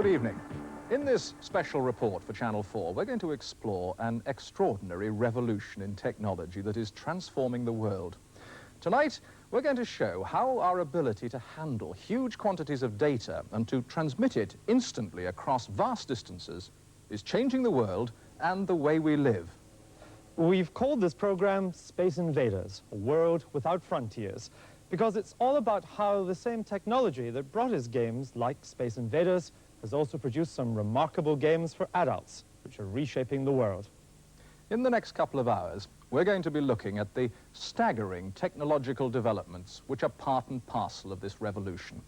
Good evening. In this special report for Channel 4, we're going to explore an extraordinary revolution in technology that is transforming the world. Tonight, we're going to show how our ability to handle huge quantities of data and to transmit it instantly across vast distances is changing the world and the way we live. We've called this program Space Invaders, a world without frontiers, because it's all about how the same technology that brought us games like Space Invaders has also produced some remarkable games for adults, which are reshaping the world. In the next couple of hours, we're going to be looking at the staggering technological developments which are part and parcel of this revolution.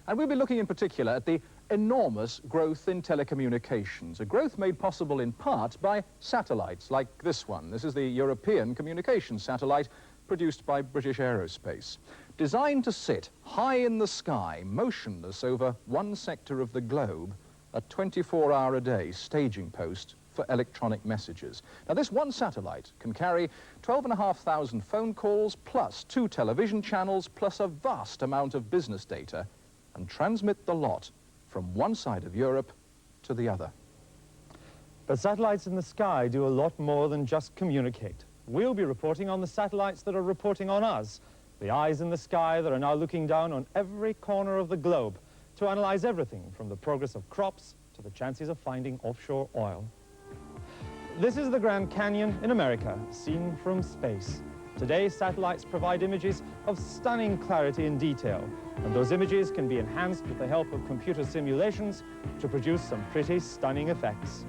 And we'll be looking in particular at the enormous growth in telecommunications, a growth made possible in part by satellites like this one. This is the European communications satellite produced by British Aerospace, designed to sit high in the sky, motionless over one sector of the globe, a 24-hour-a-day staging post for electronic messages. Now, this one satellite can carry 12,500 phone calls, plus 2 television channels, plus a vast amount of business data, and transmit the lot from one side of Europe to the other. But satellites in the sky do a lot more than just communicate. We'll be reporting on the satellites that are reporting on us, the eyes in the sky that are now looking down on every corner of the globe to analyze everything from the progress of crops to the chances of finding offshore oil. This is the Grand Canyon in America, seen from space. Today, satellites provide images of stunning clarity and detail, and those images can be enhanced with the help of computer simulations to produce some pretty stunning effects.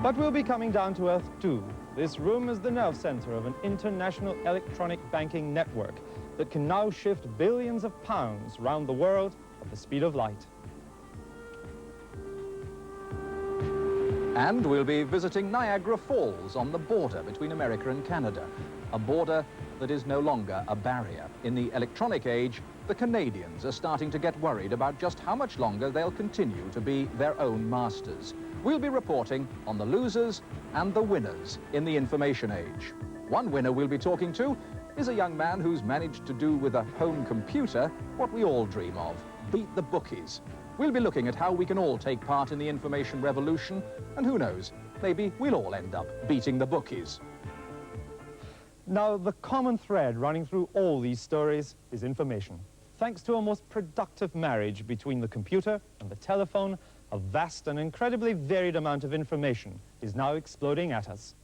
But we'll be coming down to Earth too. This room is the nerve center of an international electronic banking network that can now shift billions of pounds around the world at the speed of light. And we'll be visiting Niagara Falls on the border between America and Canada, a border that is no longer a barrier. In the electronic age, the Canadians are starting to get worried about just how much longer they'll continue to be their own masters. We'll be reporting on the losers and the winners in the information age. One winner we'll be talking to is a young man who's managed to do with a home computer what we all dream of: beat the bookies. We'll be looking at how we can all take part in the information revolution, and who knows, maybe we'll all end up beating the bookies. Now, the common thread running through all these stories is information. Thanks to a most productive marriage between the computer and the telephone, a vast and incredibly varied amount of information is now exploding at us.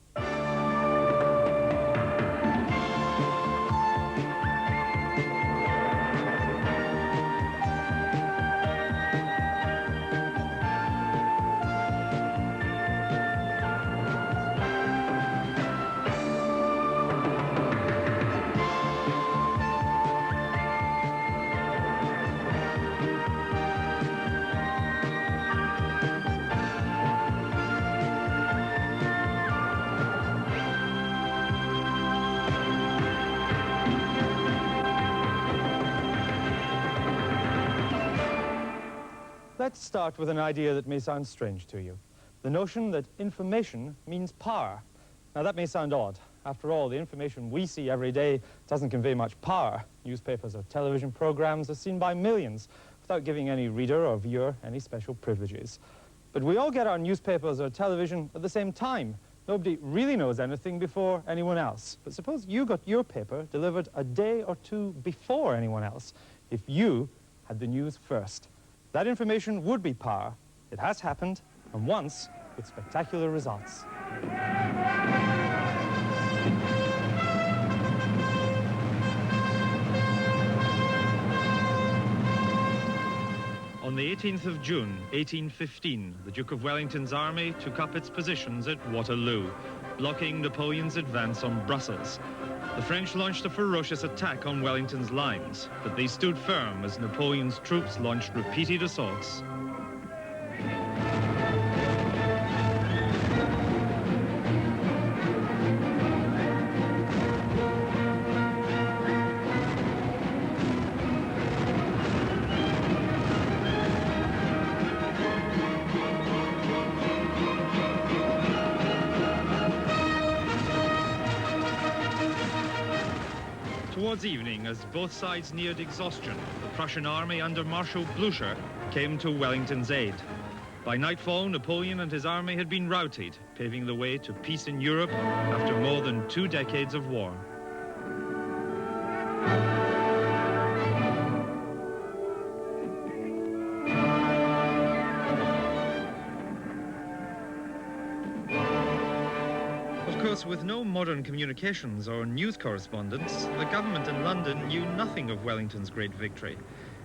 Let's start with an idea that may sound strange to you. The notion that information means power. Now, that may sound odd. After all, the information we see every day doesn't convey much power. Newspapers or television programs are seen by millions without giving any reader or viewer any special privileges. But we all get our newspapers or television at the same time. Nobody really knows anything before anyone else. But suppose you got your paper delivered a day or two before anyone else, if you had the news first. That information would be power. It has happened, and once, with spectacular results. On the 18th of June, 1815, the Duke of Wellington's army took up its positions at Waterloo, blocking Napoleon's advance on Brussels. The French launched a ferocious attack on Wellington's lines, but they stood firm as Napoleon's troops launched repeated assaults. towards evening, as both sides neared exhaustion, the Prussian army under Marshal Blucher came to Wellington's aid. By nightfall, Napoleon and his army had been routed, paving the way to peace in Europe after more than 2 decades of war. Of course, with no modern communications or news correspondence, the government in London knew nothing of Wellington's great victory.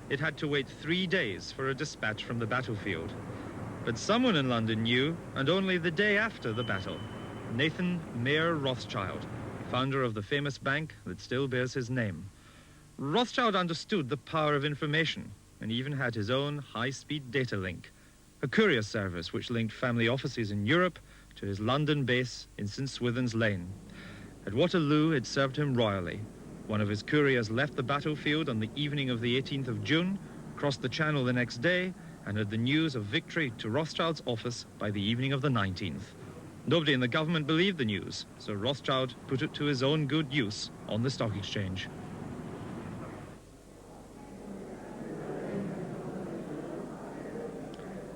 It had to wait 3 days for a dispatch from the battlefield. But someone in London knew, and only the day after the battle. Nathan Mayer Rothschild, founder of the famous bank that still bears his name. Rothschild understood the power of information and even had his own high-speed data link, a courier service which linked family offices in Europe to his London base in St. Swithin's Lane. At Waterloo, it served him royally. One of his couriers left the battlefield on the evening of the 18th of June, crossed the Channel the next day, and had the news of victory to Rothschild's office by the evening of the 19th. Nobody in the government believed the news, so Rothschild put it to his own good use on the stock exchange.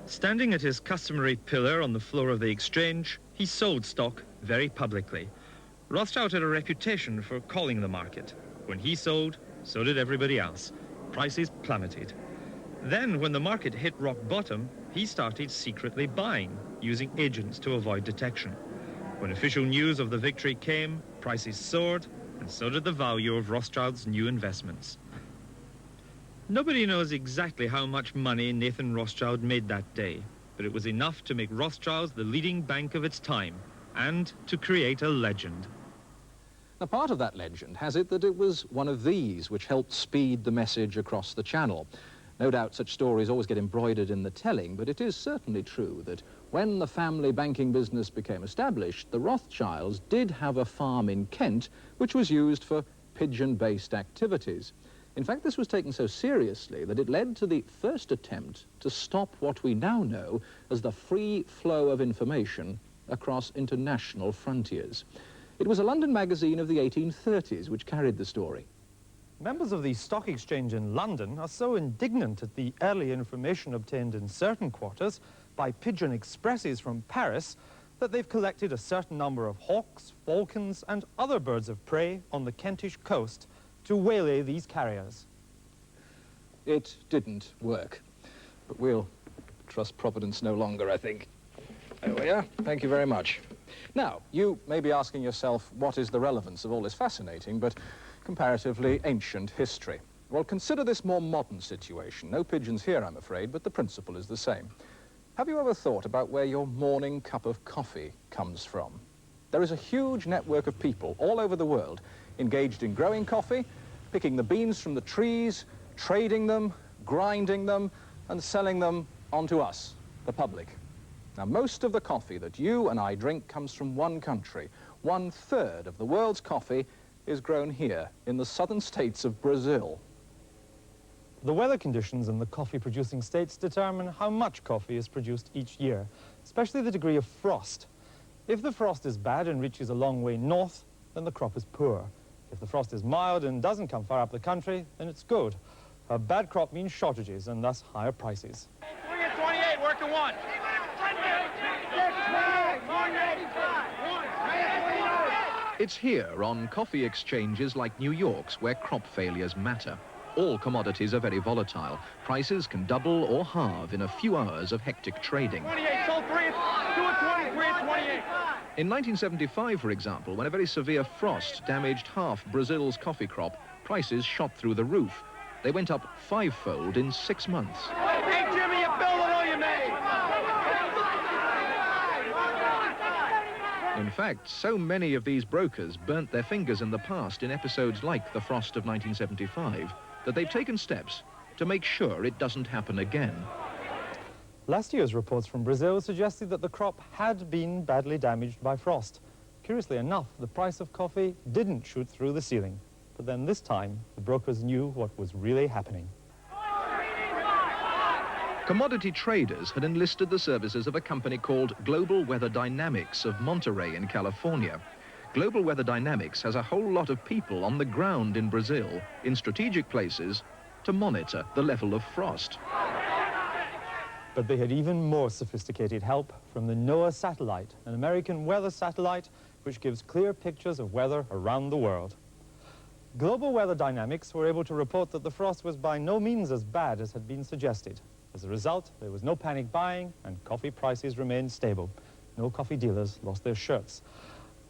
Standing at his customary pillar on the floor of the exchange, he sold stock very publicly. Rothschild had a reputation for calling the market. When he sold, so did everybody else. Prices plummeted. Then, when the market hit rock bottom, he started secretly buying, using agents to avoid detection. When official news of the victory came, prices soared, and so did the value of Rothschild's new investments. Nobody knows exactly how much money Nathan Rothschild made that day, but it was enough to make Rothschild's the leading bank of its time, and to create a legend. Now, part of that legend has it that it was one of these which helped speed the message across the Channel. No doubt such stories always get embroidered in the telling, but it is certainly true that when the family banking business became established, the Rothschilds did have a farm in Kent which was used for pigeon-based activities. In fact, this was taken so seriously that it led to the first attempt to stop what we now know as the free flow of information across international frontiers. It was a London magazine of the 1830s which carried the story. Members of the stock exchange in London are so indignant at the early information obtained in certain quarters by pigeon expresses from Paris that they've collected a certain number of hawks, falcons, and other birds of prey on the Kentish coast to waylay these carriers. It didn't work, but we'll trust Providence no longer, I think. There we are. Thank you very much. Now, you may be asking yourself, what is the relevance of all this fascinating but comparatively ancient history? Well, consider this more modern situation. No pigeons here, I'm afraid, but the principle is the same. Have you ever thought about where your morning cup of coffee comes from? There is a huge network of people all over the world engaged in growing coffee, picking the beans from the trees, trading them, grinding them, and selling them on to us, the public. Now, most of the coffee that you and I drink comes from one country. 1/3 of the world's coffee is grown here in the southern states of Brazil. The weather conditions in the coffee-producing states determine how much coffee is produced each year, especially the degree of frost. If the frost is bad and reaches a long way north, then the crop is poor. If the frost is mild and doesn't come far up the country, then it's good. A bad crop means shortages and thus higher prices. 3 at 28, working one. It's here on coffee exchanges like New York's where crop failures matter. All commodities are very volatile. Prices can double or halve in a few hours of hectic trading. 28, sold 3 at 2 at 23 at 28. In 1975, for example, when a very severe frost damaged half Brazil's coffee crop, prices shot through the roof. They went up 5-fold in 6 months. Hey, Jimmy, you built it all you made. In fact, so many of these brokers burnt their fingers in the past in episodes like the frost of 1975 that they've taken steps to make sure it doesn't happen again. Last year's reports from Brazil suggested that the crop had been badly damaged by frost. Curiously enough, the price of coffee didn't shoot through the ceiling. But then this time, the brokers knew what was really happening. Commodity traders had enlisted the services of a company called Global Weather Dynamics of Monterey in California. Global Weather Dynamics has a whole lot of people on the ground in Brazil, in strategic places, to monitor the level of frost. But they had even more sophisticated help from the NOAA satellite, an American weather satellite which gives clear pictures of weather around the world. Global Weather Dynamics were able to report that the frost was by no means as bad as had been suggested. As a result, there was no panic buying and coffee prices remained stable. No coffee dealers lost their shirts.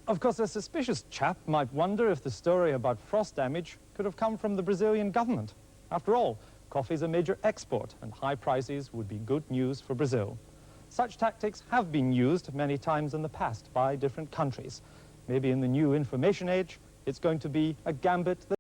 Of course, a suspicious chap might wonder if the story about frost damage could have come from the Brazilian government. After all, coffee is a major export, and high prices would be good news for Brazil. Such tactics have been used many times in the past by different countries. Maybe in the new information age, it's going to be a gambit that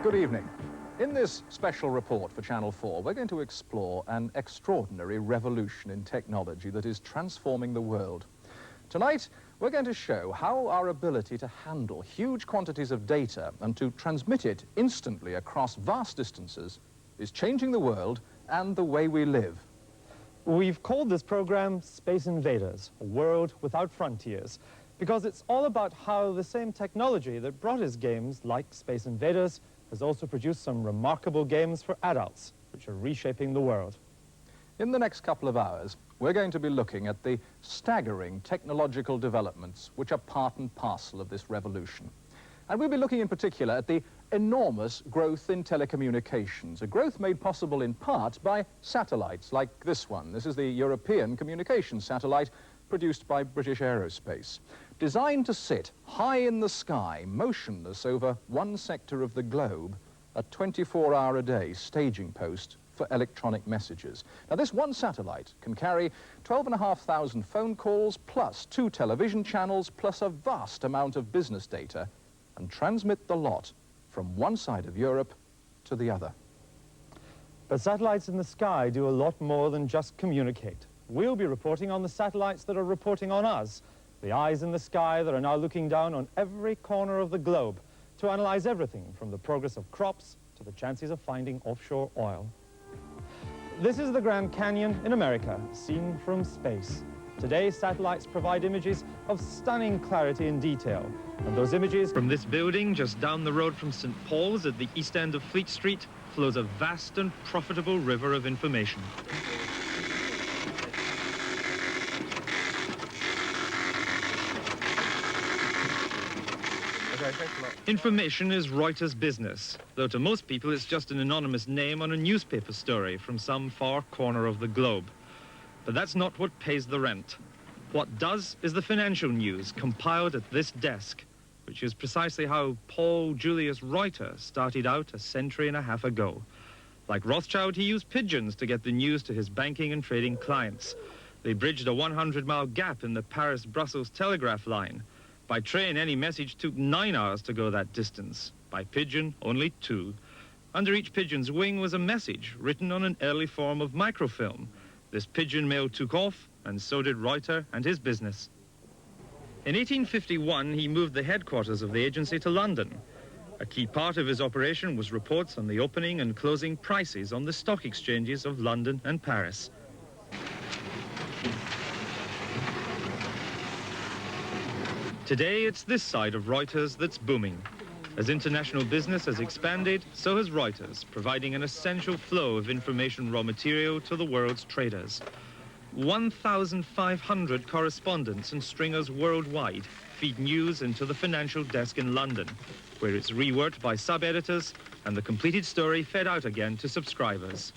Good evening. In this special report for Channel 4, we're going to explore an extraordinary revolution in technology that is transforming the world. Tonight, we're going to show how our ability to handle huge quantities of data and to transmit it instantly across vast distances is changing the world and the way we live. we've called this program Space Invaders, a world without frontiers, because it's all about how the same technology that brought us games like Space Invaders has also produced some remarkable games for adults, which are reshaping the world. In the next couple of hours, we're going to be looking at the staggering technological developments which are part and parcel of this revolution. And we'll be looking in particular at the enormous growth in telecommunications, a growth made possible in part by satellites like this one. This is the European communications satellite produced by British Aerospace, designed to sit high in the sky, motionless over one sector of the globe, a 24-hour-a-day staging post for electronic messages. Now, this one satellite can carry 12,500 phone calls, plus 2 television channels, plus a vast amount of business data, and transmit the lot from one side of Europe to the other. But satellites in the sky do a lot more than just communicate. We'll be reporting on the satellites that are reporting on us, the eyes in the sky that are now looking down on every corner of the globe to analyze everything from the progress of crops to the chances of finding offshore oil. This is the Grand Canyon in America, seen from space. Today, satellites provide images of stunning clarity and detail, and those images... From this building, just down the road from St. Paul's at the east end of Fleet Street, flows a vast and profitable river of information. Information is Reuters' business, though to most people it's just an anonymous name on a newspaper story from some far corner of the globe. But that's not what pays the rent. What does is the financial news compiled at this desk, which is precisely how Paul Julius Reuter started out a century and a half ago. Like Rothschild, he used pigeons to get the news to his banking and trading clients. They bridged a 100-mile gap in the Paris-Brussels telegraph line. By train, any message took 9 hours to go that distance. By pigeon, only 2. Under each pigeon's wing was a message written on an early form of microfilm. This pigeon mail took off, and so did Reuter and his business. In 1851, he moved the headquarters of the agency to London. A key part of his operation was reports on the opening and closing prices on the stock exchanges of London and Paris. Today, it's this side of Reuters that's booming. As international business has expanded, so has Reuters, providing an essential flow of information raw material to the world's traders. 1,500 correspondents and stringers worldwide feed news into the financial desk in London, where it's reworked by sub-editors and the completed story fed out again to subscribers.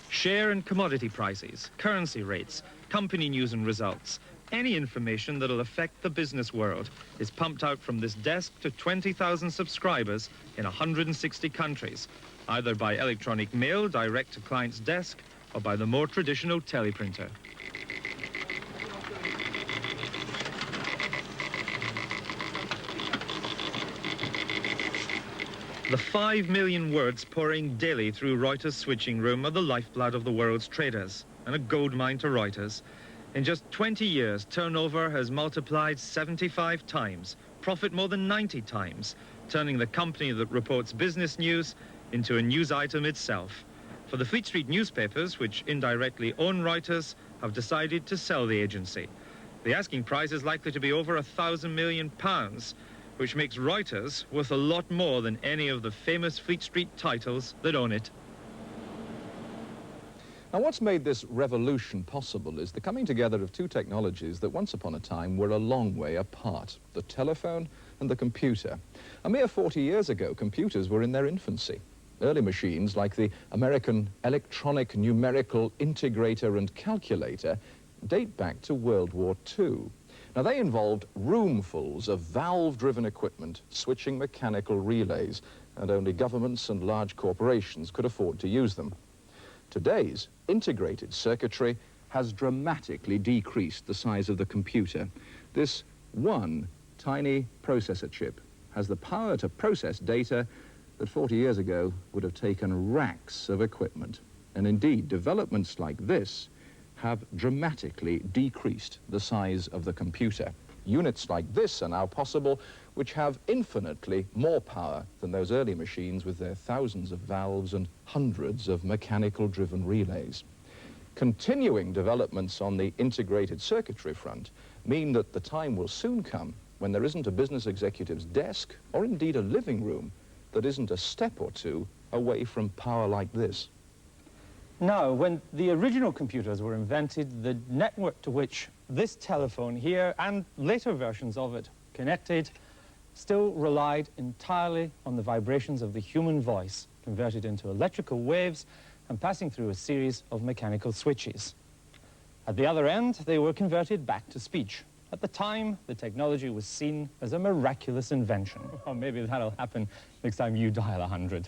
Share and commodity prices, currency rates, company news and results, any information that'll affect the business world is pumped out from this desk to 20,000 subscribers in 160 countries, either by electronic mail direct to client's desk or by the more traditional teleprinter. The 5 million words pouring daily through Reuters' switching room are the lifeblood of the world's traders and a goldmine to Reuters. In just 20 years, turnover has multiplied 75 times, profit more than 90 times, turning the company that reports business news into a news item itself. For the Fleet Street newspapers, which indirectly own Reuters, have decided to sell the agency. The asking price is likely to be over £1,000 million, which makes Reuters worth a lot more than any of the famous Fleet Street titles that own it. Now, what's made this revolution possible is the coming together of two technologies that once upon a time were a long way apart, the telephone and the computer. A mere 40 years ago, computers were in their infancy. Early machines like the American Electronic Numerical Integrator and Calculator date back to World War II. Now, they involved roomfuls of valve-driven equipment, switching mechanical relays, and only governments and large corporations could afford to use them. Today's integrated circuitry has dramatically decreased the size of the computer. This one tiny processor chip has the power to process data that 40 years ago would have taken racks of equipment. And indeed, developments like this have dramatically decreased the size of the computer. Units like this are now possible, which have infinitely more power than those early machines with their thousands of valves and hundreds of mechanical-driven relays. Continuing developments on the integrated circuitry front mean that the time will soon come when there isn't a business executive's desk, or indeed a living room, that isn't a step or two away from power like this. Now, when the original computers were invented, the network to which this telephone here and later versions of it connected still relied entirely on the vibrations of the human voice, converted into electrical waves and passing through a series of mechanical switches. At the other end, they were converted back to speech. At the time, the technology was seen as a miraculous invention. Or maybe that'll happen next time you dial 100.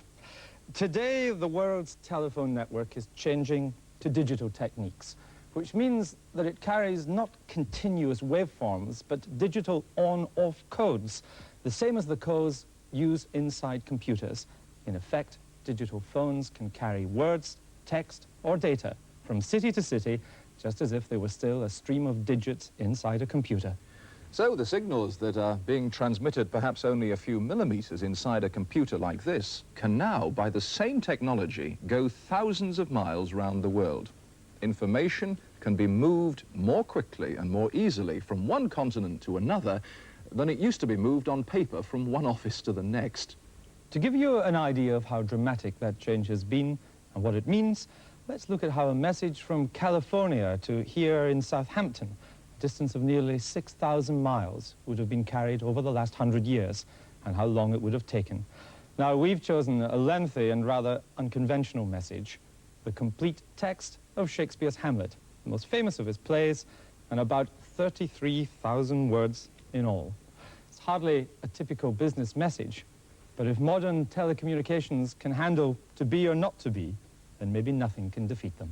Today, the world's telephone network is changing to digital techniques, which means that it carries not continuous waveforms, but digital on-off codes, the same as the codes used inside computers. In effect, digital phones can carry words, text, or data from city to city, just as if they were still a stream of digits inside a computer. So the signals that are being transmitted perhaps only a few millimeters inside a computer like this can now, by the same technology, go thousands of miles round the world. Information can be moved more quickly and more easily from one continent to another than it used to be moved on paper from one office to the next. To give you an idea of how dramatic that change has been and what it means, let's look at how a message from California to here in Southampton, a distance of nearly 6,000 miles, would have been carried over the last 100 years, and how long it would have taken. Now, we've chosen a lengthy and rather unconventional message, the complete text of Shakespeare's Hamlet, the most famous of his plays, and about 33,000 words in all. It's hardly a typical business message, but if modern telecommunications can handle to be or not to be, then maybe nothing can defeat them.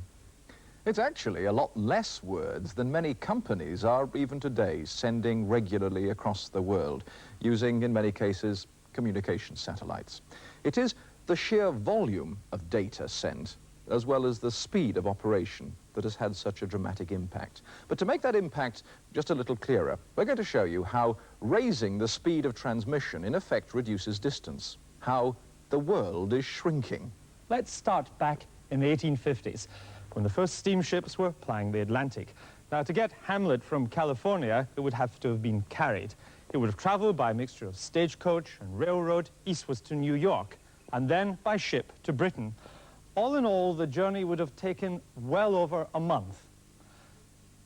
It's actually a lot less words than many companies are even today sending regularly across the world, using, in many cases, communication satellites. It is the sheer volume of data sent, as well as the speed of operation, that has had such a dramatic impact. But to make that impact just a little clearer, we're going to show you how raising the speed of transmission in effect reduces distance, how the world is shrinking. Let's start back in the 1850s, when the first steamships were plying the Atlantic. Now, to get Hamlet from California, it would have to have been carried. It would have traveled by a mixture of stagecoach and railroad eastwards to New York, and then by ship to Britain. All in all, the journey would have taken well over a month.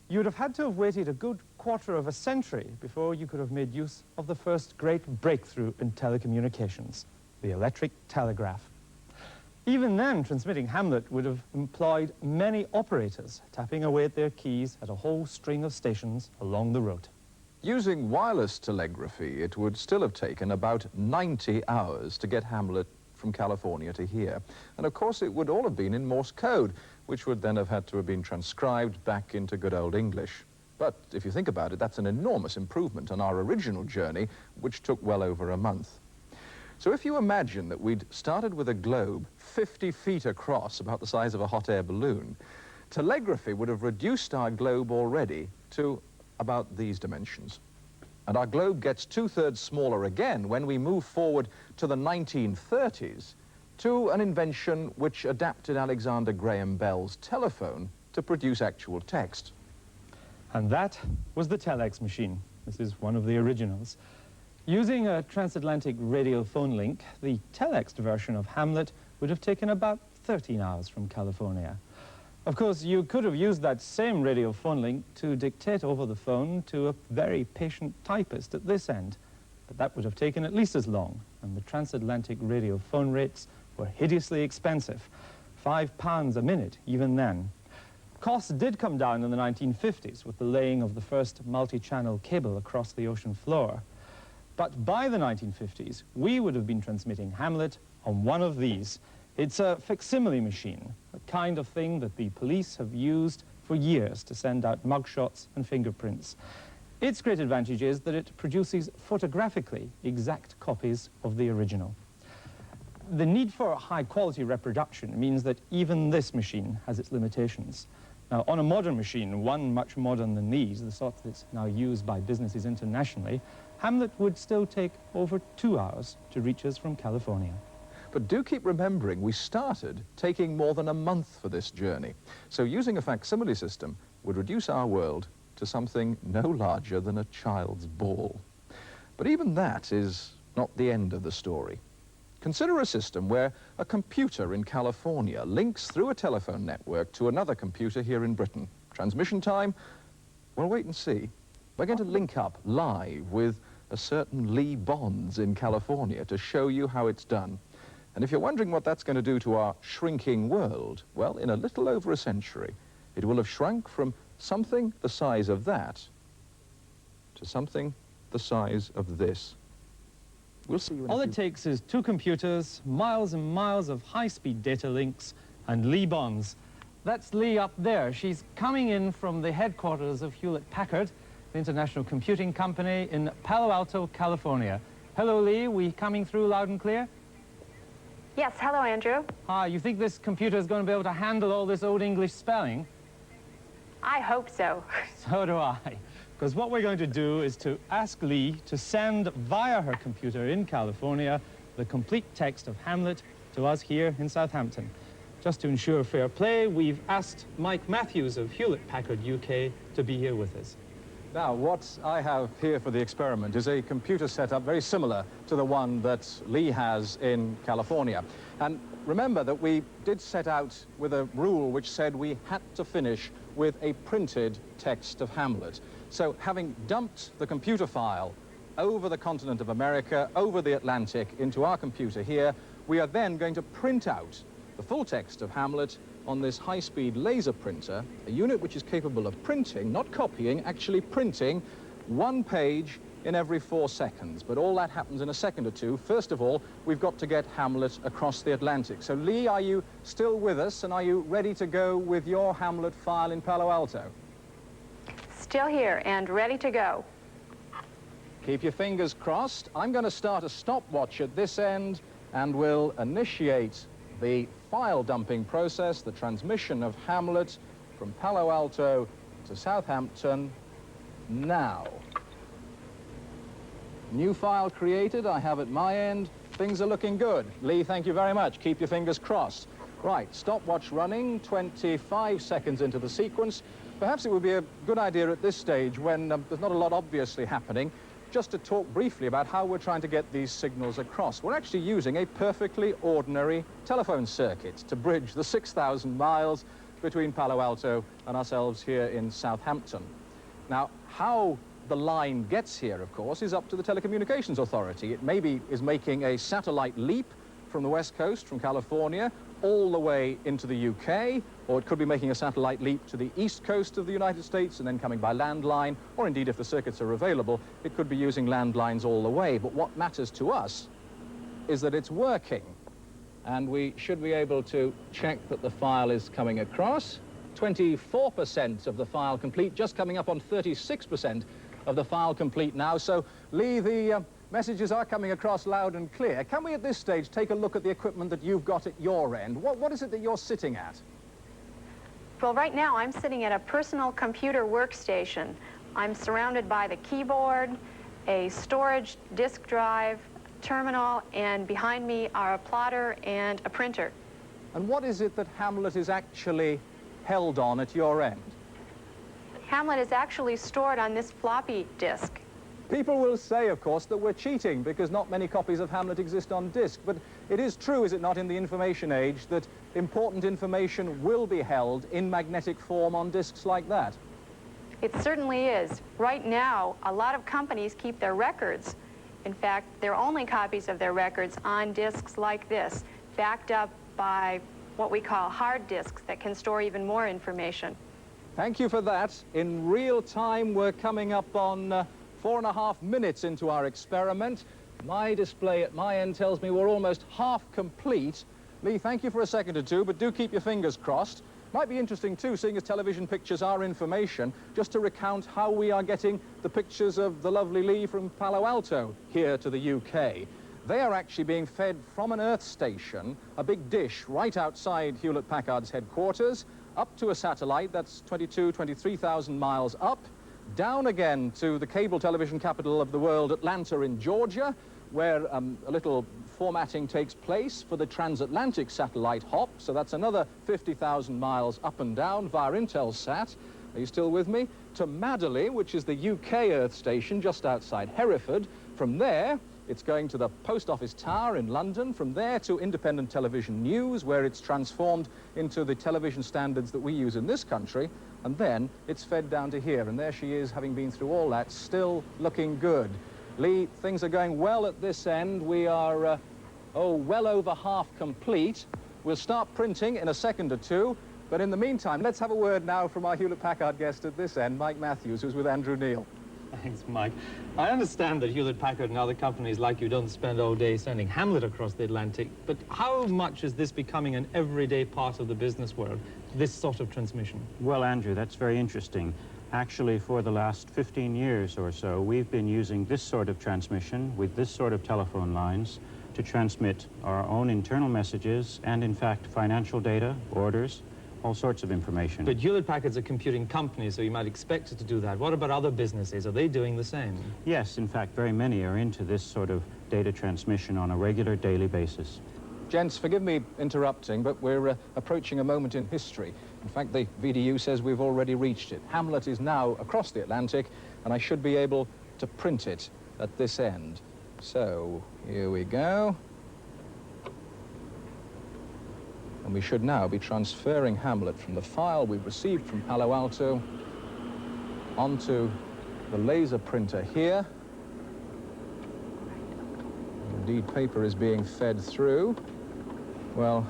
You would have had to have waited a good quarter of a century before you could have made use of the first great breakthrough in telecommunications, the electric telegraph. Even then, transmitting Hamlet would have employed many operators tapping away at their keys at a whole string of stations along the route. Using wireless telegraphy, it would still have taken about 90 hours to get Hamlet from California to here. And of course, it would all have been in Morse code, which would then have had to have been transcribed back into good old English. But if you think about it, that's an enormous improvement on our original journey, which took well over a month. So if you imagine that we'd started with a globe 50 feet across, about the size of a hot air balloon, telegraphy would have reduced our globe already to about these dimensions. And our globe gets 2/3 smaller again when we move forward to the 1930s to an invention which adapted Alexander Graham Bell's telephone to produce actual text. And that was the telex machine. This is one of the originals. Using a transatlantic radio phone link, the telex version of Hamlet would have taken about 13 hours from California. Of course, you could have used that same radio phone link to dictate over the phone to a very patient typist at this end, but that would have taken at least as long, and the transatlantic radio phone rates were hideously expensive, £5 a minute even then. Costs did come down in the 1950s with the laying of the first multi-channel cable across the ocean floor. But by the 1950s, we would have been transmitting Hamlet on one of these. It's a facsimile machine, a kind of thing that the police have used for years to send out mugshots and fingerprints. Its great advantage is that it produces photographically exact copies of the original. The need for high-quality reproduction means that even this machine has its limitations. Now, on a modern machine, one much modern than these, the sort that's now used by businesses internationally, Hamlet would still take over 2 hours to reach us from California. But do keep remembering, we started taking more than a month for this journey. So using a facsimile system would reduce our world to something no larger than a child's ball. But even that is not the end of the story. Consider a system where a computer in California links through a telephone network to another computer here in Britain. Transmission time? Well, wait and see. We're going to link up live with a certain Lee Bonds in California to show you how it's done. And if you're wondering what that's going to do to our shrinking world, well, in a little over a century, it will have shrunk from something the size of that to something the size of this. We'll see you in All it takes is 2 computers, miles and miles of high-speed data links, and Lee Bonds. That's Lee up there. She's coming in from the headquarters of Hewlett-Packard, the international computing company in Palo Alto, California. Hello, Lee. We coming through loud and clear? Yes, hello, Andrew. Hi, you think this computer is going to be able to handle all this old English spelling? I hope so. So do I. Because what we're going to do is to ask Lee to send via her computer in California the complete text of Hamlet to us here in Southampton. Just to ensure fair play, we've asked Mike Matthews of Hewlett-Packard UK to be here with us. Now, what I have here for the experiment is a computer setup very similar to the one that Lee has in California. And remember that we did set out with a rule which said we had to finish with a printed text of Hamlet. So having dumped the computer file over the continent of America, over the Atlantic, into our computer here, we are then going to print out the full text of Hamlet on this high-speed laser printer, a unit which is capable of printing, not copying, actually printing 1 page in every 4 seconds. But all that happens in a second or two. First of all, we've got to get Hamlet across the Atlantic. So, Lee, are you still with us, and are you ready to go with your Hamlet file in Palo Alto? Still here and ready to go. Keep your fingers crossed. I'm going to start a stopwatch at this end, and we'll initiate the file dumping process, the transmission of Hamlet from Palo Alto to Southampton now. New file created, I have at my end. Things are looking good. Lee, thank you very much. Keep your fingers crossed. Right, stopwatch running, 25 seconds into the sequence. Perhaps it would be a good idea at this stage, when there's not a lot obviously happening, just to talk briefly about how we're trying to get these signals across. We're actually using a perfectly ordinary telephone circuit to bridge the 6,000 miles between Palo Alto and ourselves here in Southampton. Now, how the line gets here, of course, is up to the Telecommunications Authority. It maybe is making a satellite leap from the West Coast, from California, all the way into the UK, or it could be making a satellite leap to the East Coast of the United States and then coming by landline, or indeed, if the circuits are available, it could be using landlines all the way. But what matters to us is that it's working. And we should be able to check that the file is coming across. 24% of the file complete, just coming up on 36% of the file complete now. So, Lee, the messages are coming across loud and clear. Can we at this stage take a look at the equipment that you've got at your end? What is it that you're sitting at? Well, right now I'm sitting at a personal computer workstation. I'm surrounded by the keyboard, a storage disk drive, terminal, and behind me are a plotter and a printer. And what is it that Hamlet is actually held on at your end? Hamlet is actually stored on this floppy disk. People will say, of course, that we're cheating because not many copies of Hamlet exist on disk, but it is true, is it not, in the information age, that important information will be held in magnetic form on disks like that? It certainly is. Right now, a lot of companies keep their records. In fact, their only copies of their records on disks like this, backed up by what we call hard disks that can store even more information. Thank you for that. In real time, we're coming up on 4.5 minutes into our experiment. My display at my end tells me we're almost half complete. Lee, thank you for a second or two, but do keep your fingers crossed. Might be interesting too, seeing as television pictures are information, just to recount how we are getting the pictures of the lovely Lee from Palo Alto here to the UK. They are actually being fed from an Earth station, a big dish right outside Hewlett-Packard's headquarters, up to a satellite that's 23,000 miles up, down again to the cable television capital of the world, Atlanta in Georgia, where a little formatting takes place for the transatlantic satellite hop. So that's another 50,000 miles up and down via Intelsat. Are you still with me? To Madeley, which is the UK Earth station just outside Hereford. From there, it's going to the Post Office Tower in London. From there to Independent Television News, where it's transformed into the television standards that we use in this country. And then it's fed down to here. And there she is, having been through all that, still looking good. Lee, things are going well at this end. We are, well over half complete. We'll start printing in a second or two. But in the meantime, let's have a word now from our Hewlett-Packard guest at this end, Mike Matthews, who's with Andrew Neil. Thanks, Mike. I understand that Hewlett-Packard and other companies like you don't spend all day sending Hamlet across the Atlantic, but how much is this becoming an everyday part of the business world, this sort of transmission? Well, Andrew, that's very interesting. Actually, for the last 15 years or so, we've been using this sort of transmission with this sort of telephone lines to transmit our own internal messages and, in fact, financial data, orders, all sorts of information. But Hewlett-Packard's a computing company, so you might expect it to do that. What about other businesses? Are they doing the same? Yes, in fact, very many are into this sort of data transmission on a regular daily basis. Gents, forgive me interrupting, but we're approaching a moment in history. In fact, the VDU says we've already reached it. Hamlet is now across the Atlantic, and I should be able to print it at this end. So, here we go. And we should now be transferring Hamlet from the file we've received from Palo Alto onto the laser printer here. Indeed, paper is being fed through. Well,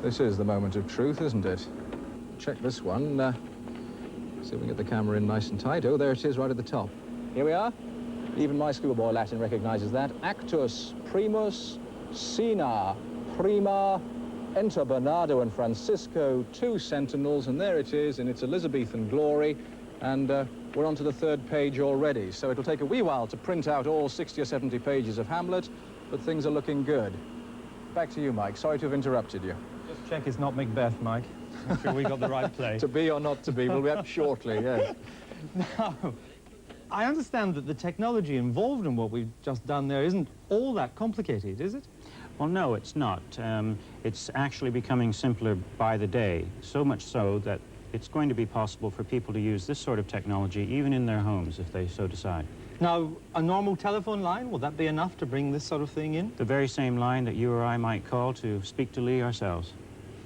this is the moment of truth, isn't it? Check this one. See if we can get the camera in nice and tight. Oh, there it is, right at the top. Here we are. Even my schoolboy Latin recognizes that. Actus primus sina prima. Enter Bernardo and Francisco, 2 sentinels, and there it is in its Elizabethan glory. And we're on to the 3rd page already. So it'll take a wee while to print out all 60 or 70 pages of Hamlet, but things are looking good. Back to you, Mike. Sorry to have interrupted you. Just check it's not Macbeth, Mike. I'm sure we got the right play. To be or not to be, we'll be up shortly, yes. Now, I understand that the technology involved in what we've just done there isn't all that complicated, is it? Well, no, it's not. It's actually becoming simpler by the day, so much so that it's going to be possible for people to use this sort of technology even in their homes if they so decide. Now, a normal telephone line, will that be enough to bring this sort of thing in? The very same line that you or I might call to speak to Lee ourselves.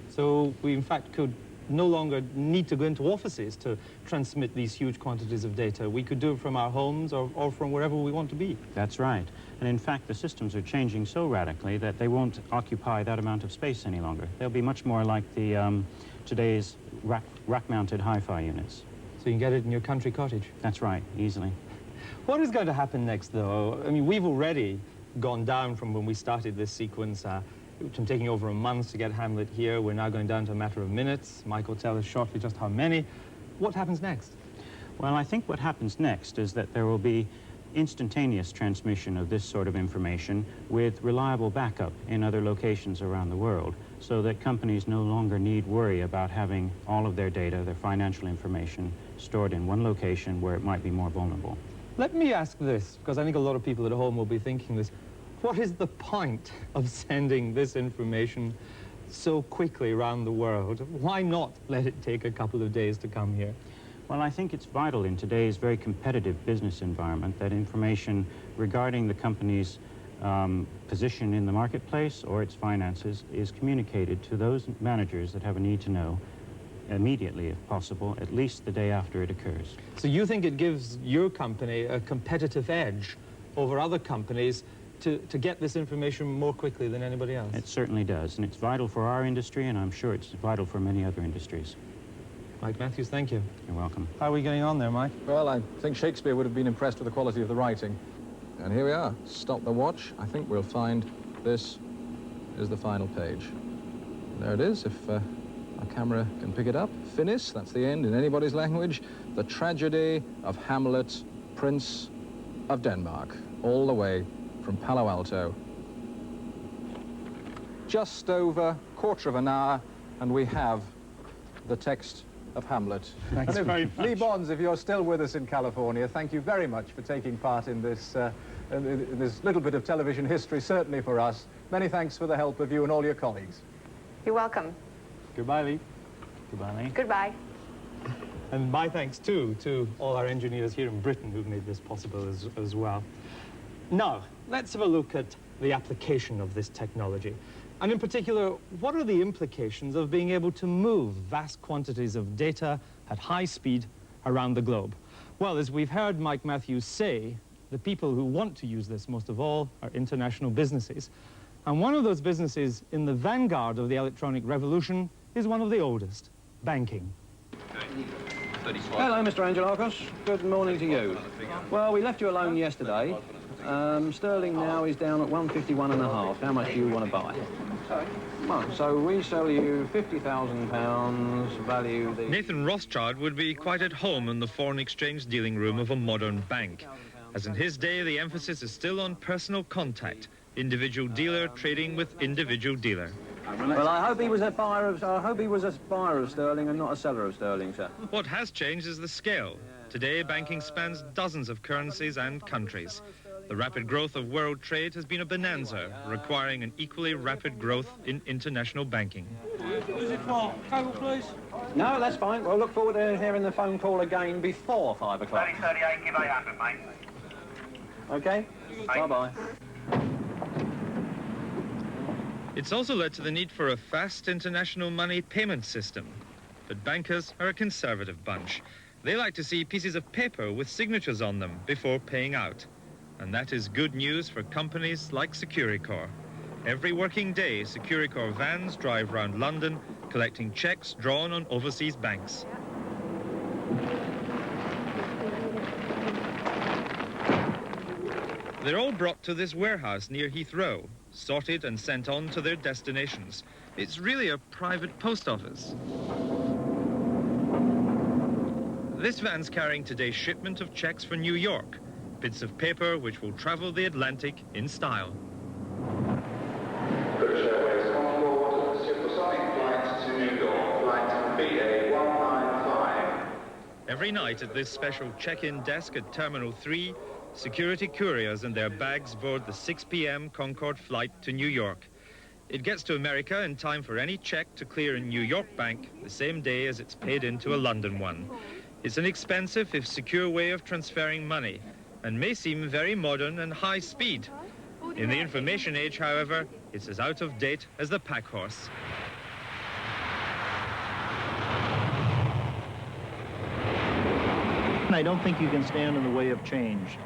So we, in fact, could no longer need to go into offices to transmit these huge quantities of data. We could do it from our homes or from wherever we want to be. That's right. And in fact, the systems are changing so radically that they won't occupy that amount of space any longer. They'll be much more like the today's rack-mounted hi-fi units. So you can get it in your country cottage. That's right, easily. What is going to happen next, though? I mean, we've already gone down from when we started this sequence, from taking over a month to get Hamlet here. We're now going down to a matter of minutes. Mike will tell us shortly just how many. What happens next? Well, I think what happens next is that there will be instantaneous transmission of this sort of information with reliable backup in other locations around the world, so that companies no longer need worry about having all of their data, their financial information, stored in one location where it might be more vulnerable. Let me ask this, because I think a lot of people at home will be thinking this. What is the point of sending this information so quickly around the world? Why not let it take a couple of days to come here? Well, I think it's vital in today's very competitive business environment that information regarding the company's position in the marketplace or its finances is communicated to those managers that have a need to know immediately, if possible, at least the day after it occurs. So you think it gives your company a competitive edge over other companies to get this information more quickly than anybody else? It certainly does, and it's vital for our industry, and I'm sure it's vital for many other industries. Mike Matthews, thank you. You're welcome. How are we getting on there, Mike? Well, I think Shakespeare would have been impressed with the quality of the writing. And here we are. Stop the watch. I think we'll find this is the final page. There it is, if our camera can pick it up. Finis, that's the end in anybody's language. The tragedy of Hamlet, Prince of Denmark, all the way from Palo Alto. Just over a quarter of an hour, and we have the text of Hamlet. Thanks very much. Lee Bonds, if you're still with us in California, thank you very much for taking part in this little bit of television history, certainly for us. Many thanks for the help of you and all your colleagues. You're welcome. Goodbye, Lee. Goodbye, Lee. Goodbye. And my thanks, too, to all our engineers here in Britain who've made this possible as well. Now, let's have a look at the application of this technology. And in particular, what are the implications of being able to move vast quantities of data at high speed around the globe? Well, as we've heard Mike Matthews say, the people who want to use this most of all are international businesses. And one of those businesses in the vanguard of the electronic revolution is one of the oldest, banking. Hello, Mr. Angelakos. Good morning to you. Well, we left you alone yesterday. Sterling now is down at 151.5. How much do you want to buy? Well, so we sell you £50,000, value the... Nathan Rothschild would be quite at home in the foreign exchange dealing room of a modern bank. As in his day, the emphasis is still on personal contact, individual dealer trading with individual dealer. Well, I hope he was a buyer of sterling and not a seller of sterling, sir. What has changed is the scale. Today, banking spans dozens of currencies and countries. The rapid growth of world trade has been a bonanza, requiring an equally rapid growth in international banking. Who's it for? Coke, please. No, that's fine. We'll look forward to hearing the phone call again before 5 o'clock. 3038, give 800, mate. OK? Bye-bye. It's also led to the need for a fast international money payment system. But bankers are a conservative bunch. They like to see pieces of paper with signatures on them before paying out. And that is good news for companies like Securicor. Every working day, Securicor vans drive around London collecting checks drawn on overseas banks. They're all brought to this warehouse near Heathrow, sorted and sent on to their destinations. It's really a private post office. This van's carrying today's shipment of checks for New York, bits of paper which will travel the Atlantic in style. British Airways on supersonic flight to New York, flight BA 195. Every night at this special check-in desk at Terminal 3, security couriers and their bags board the 6 p.m. Concorde flight to New York. It gets to America in time for any check to clear in New York Bank the same day as it's paid into a London one. It's an expensive, if secure, way of transferring money, and may seem very modern and high speed. In the information age, however, it's as out of date as the pack horse. I don't think you can stand in the way of change.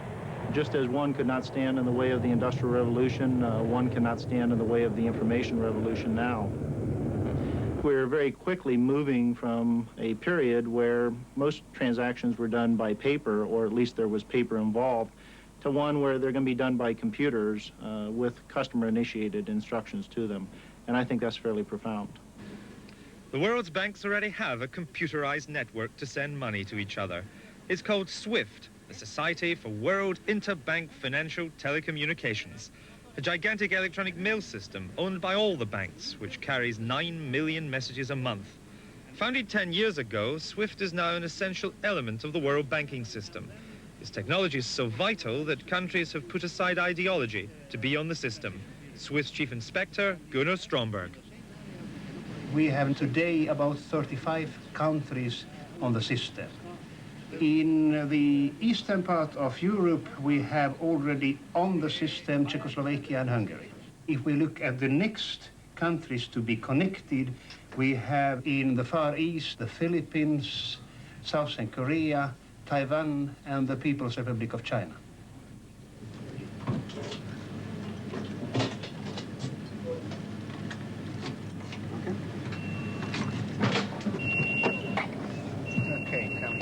Just as one could not stand in the way of the Industrial Revolution, one cannot stand in the way of the information revolution now. We're very quickly moving from a period where most transactions were done by paper, or at least there was paper involved, to one where they're going to be done by computers with customer-initiated instructions to them. And I think that's fairly profound. The world's banks already have a computerized network to send money to each other. It's called SWIFT, the Society for World Interbank Financial Telecommunications, a gigantic electronic mail system owned by all the banks, which carries 9 million messages a month. Founded 10 years ago, SWIFT is now an essential element of the world banking system. Its technology is so vital that countries have put aside ideology to be on the system. SWIFT's Chief Inspector, Gunnar Stromberg. We have today about 35 countries on the system. In the eastern part of Europe, we have already on the system Czechoslovakia and Hungary. If we look at the next countries to be connected, we have in the Far East, the Philippines, South Korea, Taiwan, and the People's Republic of China.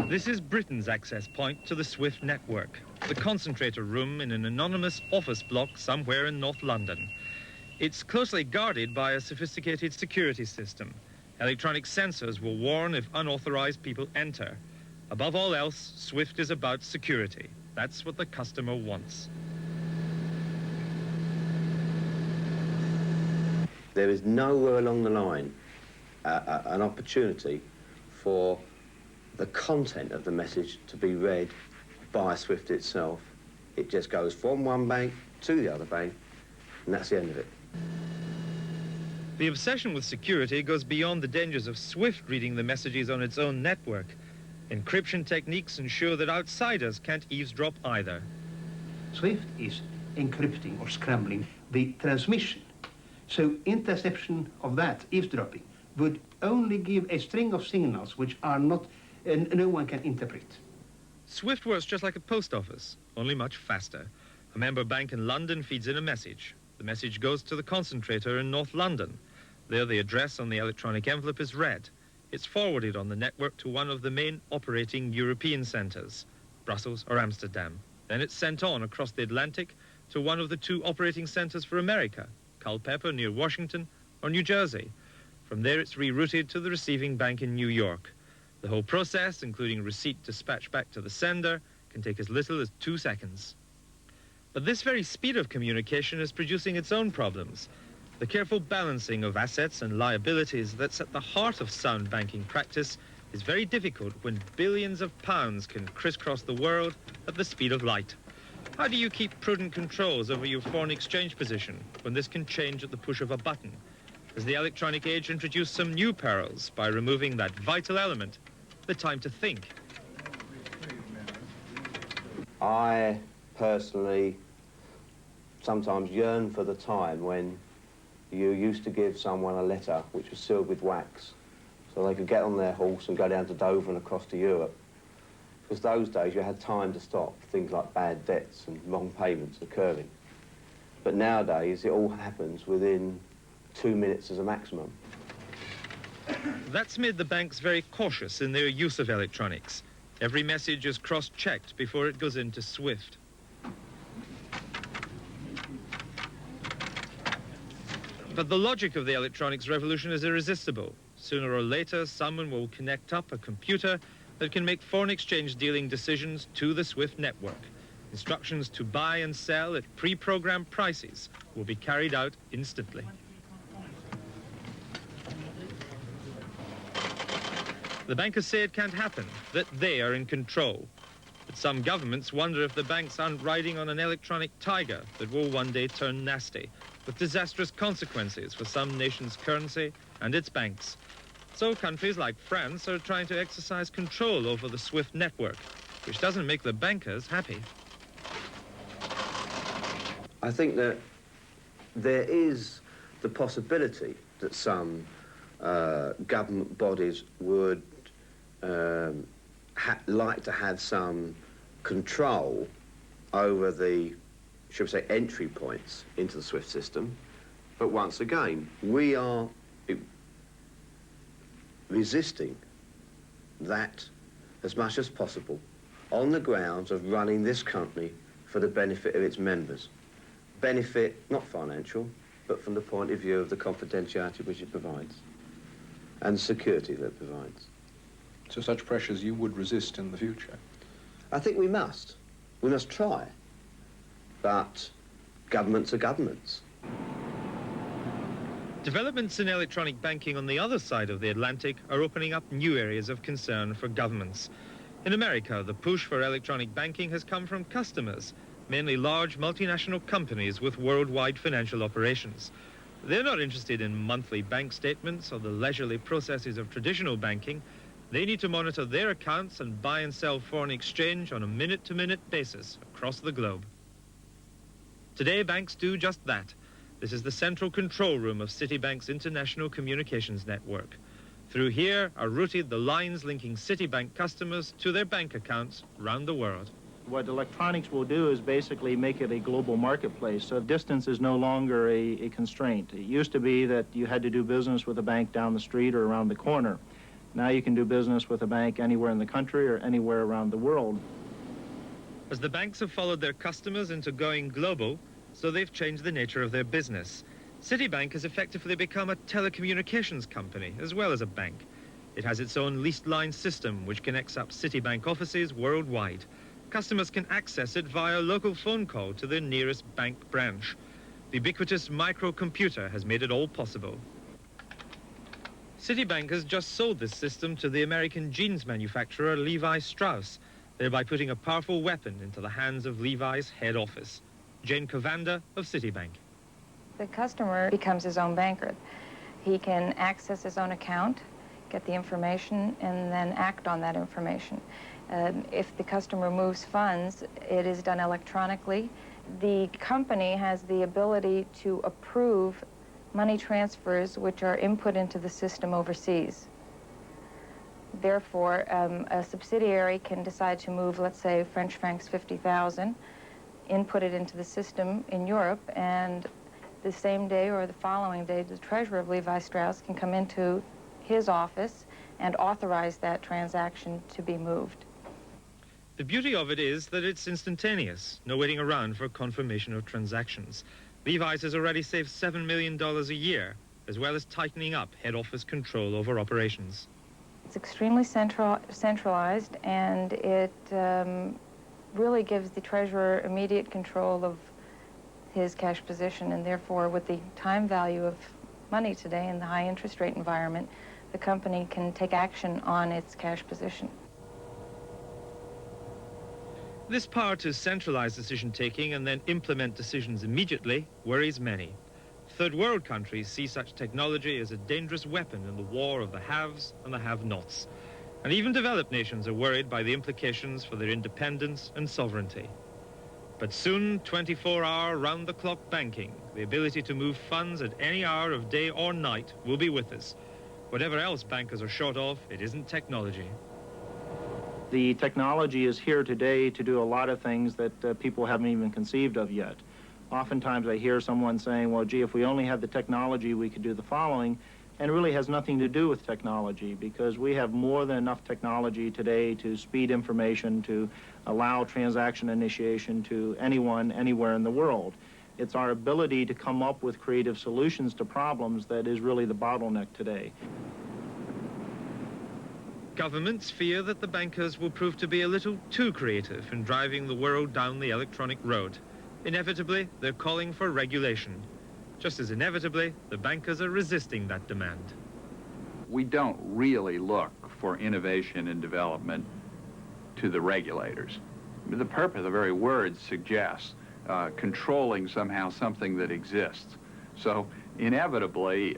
This is Britain's access point to the SWIFT network, the concentrator room in an anonymous office block somewhere in North London. It's closely guarded by a sophisticated security system. Electronic sensors will warn if unauthorized people enter. Above all else, SWIFT is about security. That's what the customer wants. There is nowhere along the line an opportunity for the content of the message to be read by SWIFT itself. It just goes from one bank to the other bank, and that's the end of it. The obsession with security goes beyond the dangers of SWIFT reading the messages on its own network. Encryption techniques ensure that outsiders can't eavesdrop either. SWIFT is encrypting or scrambling the transmission. So interception of that, eavesdropping, would only give a string of signals which are not, no one can interpret. SWIFT works just like a post office, only much faster. A member bank in London feeds in a message. The message goes to the concentrator in North London. There, the address on the electronic envelope is read. It's forwarded on the network to one of the main operating European centers, Brussels or Amsterdam. Then it's sent on across the Atlantic to one of the two operating centers for America, Culpeper near Washington or New Jersey. From there, it's rerouted to the receiving bank in New York. The whole process, including receipt dispatched back to the sender, can take as little as 2 seconds. But this very speed of communication is producing its own problems. The careful balancing of assets and liabilities that's at the heart of sound banking practice is very difficult when billions of pounds can crisscross the world at the speed of light. How do you keep prudent controls over your foreign exchange position when this can change at the push of a button? Has the electronic age introduced some new perils by removing that vital element, the time to think? I personally sometimes yearn for the time when you used to give someone a letter which was sealed with wax so they could get on their horse and go down to Dover and across to Europe. Because those days you had time to stop things like bad debts and wrong payments occurring. But nowadays it all happens within 2 minutes as a maximum. That's made the banks very cautious in their use of electronics. Every message is cross-checked before it goes into SWIFT. But the logic of the electronics revolution is irresistible. Sooner or later, someone will connect up a computer that can make foreign exchange dealing decisions to the SWIFT network. Instructions to buy and sell at pre-programmed prices will be carried out instantly. The bankers say it can't happen, that they are in control. But some governments wonder if the banks aren't riding on an electronic tiger that will one day turn nasty, with disastrous consequences for some nation's currency and its banks. So countries like France are trying to exercise control over the SWIFT network, which doesn't make the bankers happy. I think that there is the possibility that some government bodies would like to have some control over the, should we say, entry points into the SWIFT system. But once again, we are resisting that as much as possible on the grounds of running this company for the benefit of its members. Benefit, not financial, but from the point of view of the confidentiality which it provides and the security that it provides. So such pressures you would resist in the future? I think we must. We must try. But governments are governments. Developments in electronic banking on the other side of the Atlantic are opening up new areas of concern for governments. In America, the push for electronic banking has come from customers, mainly large multinational companies with worldwide financial operations. They're not interested in monthly bank statements or the leisurely processes of traditional banking. They need to monitor their accounts and buy and sell foreign exchange on a minute-to-minute basis across the globe. Today, banks do just that. This is the central control room of Citibank's international communications network. Through here are routed the lines linking Citibank customers to their bank accounts around the world. What electronics will do is basically make it a global marketplace, so distance is no longer a constraint. It used to be that you had to do business with a bank down the street or around the corner. Now you can do business with a bank anywhere in the country or anywhere around the world. As the banks have followed their customers into going global, so they've changed the nature of their business. Citibank has effectively become a telecommunications company as well as a bank. It has its own leased line system which connects up Citibank offices worldwide. Customers can access it via a local phone call to their nearest bank branch. The ubiquitous microcomputer has made it all possible. Citibank has just sold this system to the American jeans manufacturer Levi Strauss, thereby putting a powerful weapon into the hands of Levi's head office. Jane Covanda of Citibank. The customer becomes his own banker. He can access his own account, get the information, and then act on that information. If the customer moves funds, it is done electronically. The company has the ability to approve money transfers which are input into the system overseas. Therefore, a subsidiary can decide to move, let's say, French francs 50,000, input it into the system in Europe, and the same day or the following day, the treasurer of Levi Strauss can come into his office and authorize that transaction to be moved. The beauty of it is that it's instantaneous, no waiting around for confirmation of transactions. Levi's has already saved $7 million a year, as well as tightening up head office control over operations. It's extremely centralized, and it really gives the treasurer immediate control of his cash position, and therefore with the time value of money today in the high interest rate environment, the company can take action on its cash position. This power to centralize decision-taking and then implement decisions immediately worries many. Third world countries see such technology as a dangerous weapon in the war of the haves and the have-nots. And even developed nations are worried by the implications for their independence and sovereignty. But soon, 24-hour, round-the-clock banking, the ability to move funds at any hour of day or night, will be with us. Whatever else bankers are short of, it isn't technology. The technology is here today to do a lot of things that people haven't even conceived of yet. Oftentimes I hear someone saying, well, gee, if we only had the technology, we could do the following. And it really has nothing to do with technology, because we have more than enough technology today to speed information, to allow transaction initiation to anyone, anywhere in the world. It's our ability to come up with creative solutions to problems that is really the bottleneck today. Governments fear that the bankers will prove to be a little too creative in driving the world down the electronic road. Inevitably, they're calling for regulation. Just as inevitably, the bankers are resisting that demand. We don't really look for innovation and development to the regulators. The purpose, the very word suggests controlling somehow something that exists. So inevitably,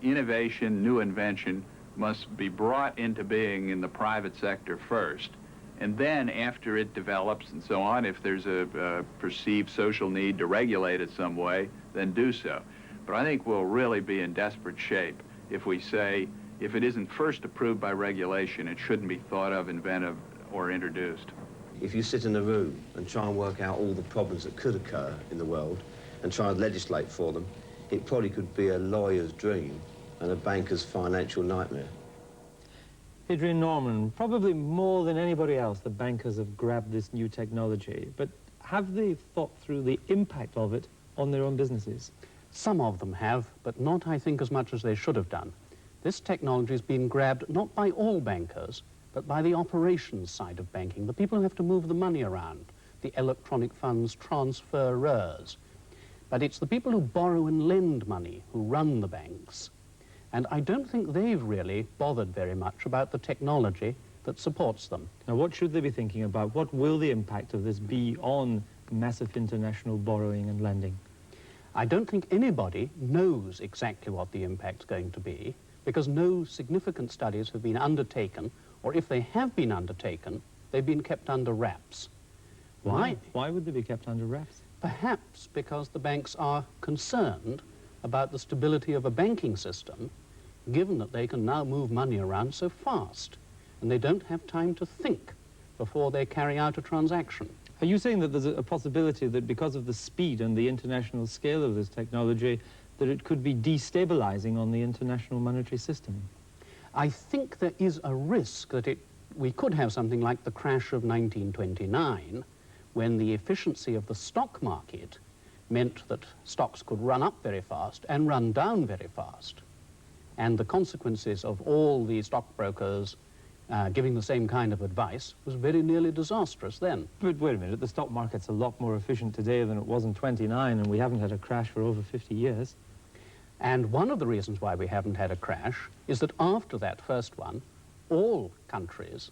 innovation, new invention must be brought into being in the private sector first. And then after it develops and so on, if there's a perceived social need to regulate it some way, then do so. But I think we'll really be in desperate shape if we say if it isn't first approved by regulation, it shouldn't be thought of, invented, or introduced. If you sit in a room and try and work out all the problems that could occur in the world and try and legislate for them, it probably could be a lawyer's dream and a banker's financial nightmare. Adrian Norman, probably more than anybody else, the bankers have grabbed this new technology, but have they thought through the impact of it on their own businesses? Some of them have, but not, I think, as much as they should have done. This technology has been grabbed not by all bankers, but by the operations side of banking, the people who have to move the money around, the electronic funds transferers. But it's the people who borrow and lend money who run the banks. And I don't think they've really bothered very much about the technology that supports them. Now, what should they be thinking about? What will the impact of this be on massive international borrowing and lending? I don't think anybody knows exactly what the impact's going to be, because no significant studies have been undertaken, or if they have been undertaken, they've been kept under wraps. Why? Why would they be kept under wraps? Perhaps because the banks are concerned about the stability of a banking system, given that they can now move money around so fast, and they don't have time to think before they carry out a transaction. Are you saying that there's a possibility that because of the speed and the international scale of this technology, that it could be destabilizing on the international monetary system? I think there is a risk that we could have something like the crash of 1929, when the efficiency of the stock market meant that stocks could run up very fast and run down very fast. And the consequences of all the stockbrokers giving the same kind of advice was very nearly disastrous then. But wait a minute, the stock market's a lot more efficient today than it was in 29, and we haven't had a crash for over 50 years. And one of the reasons why we haven't had a crash is that after that first one, all countries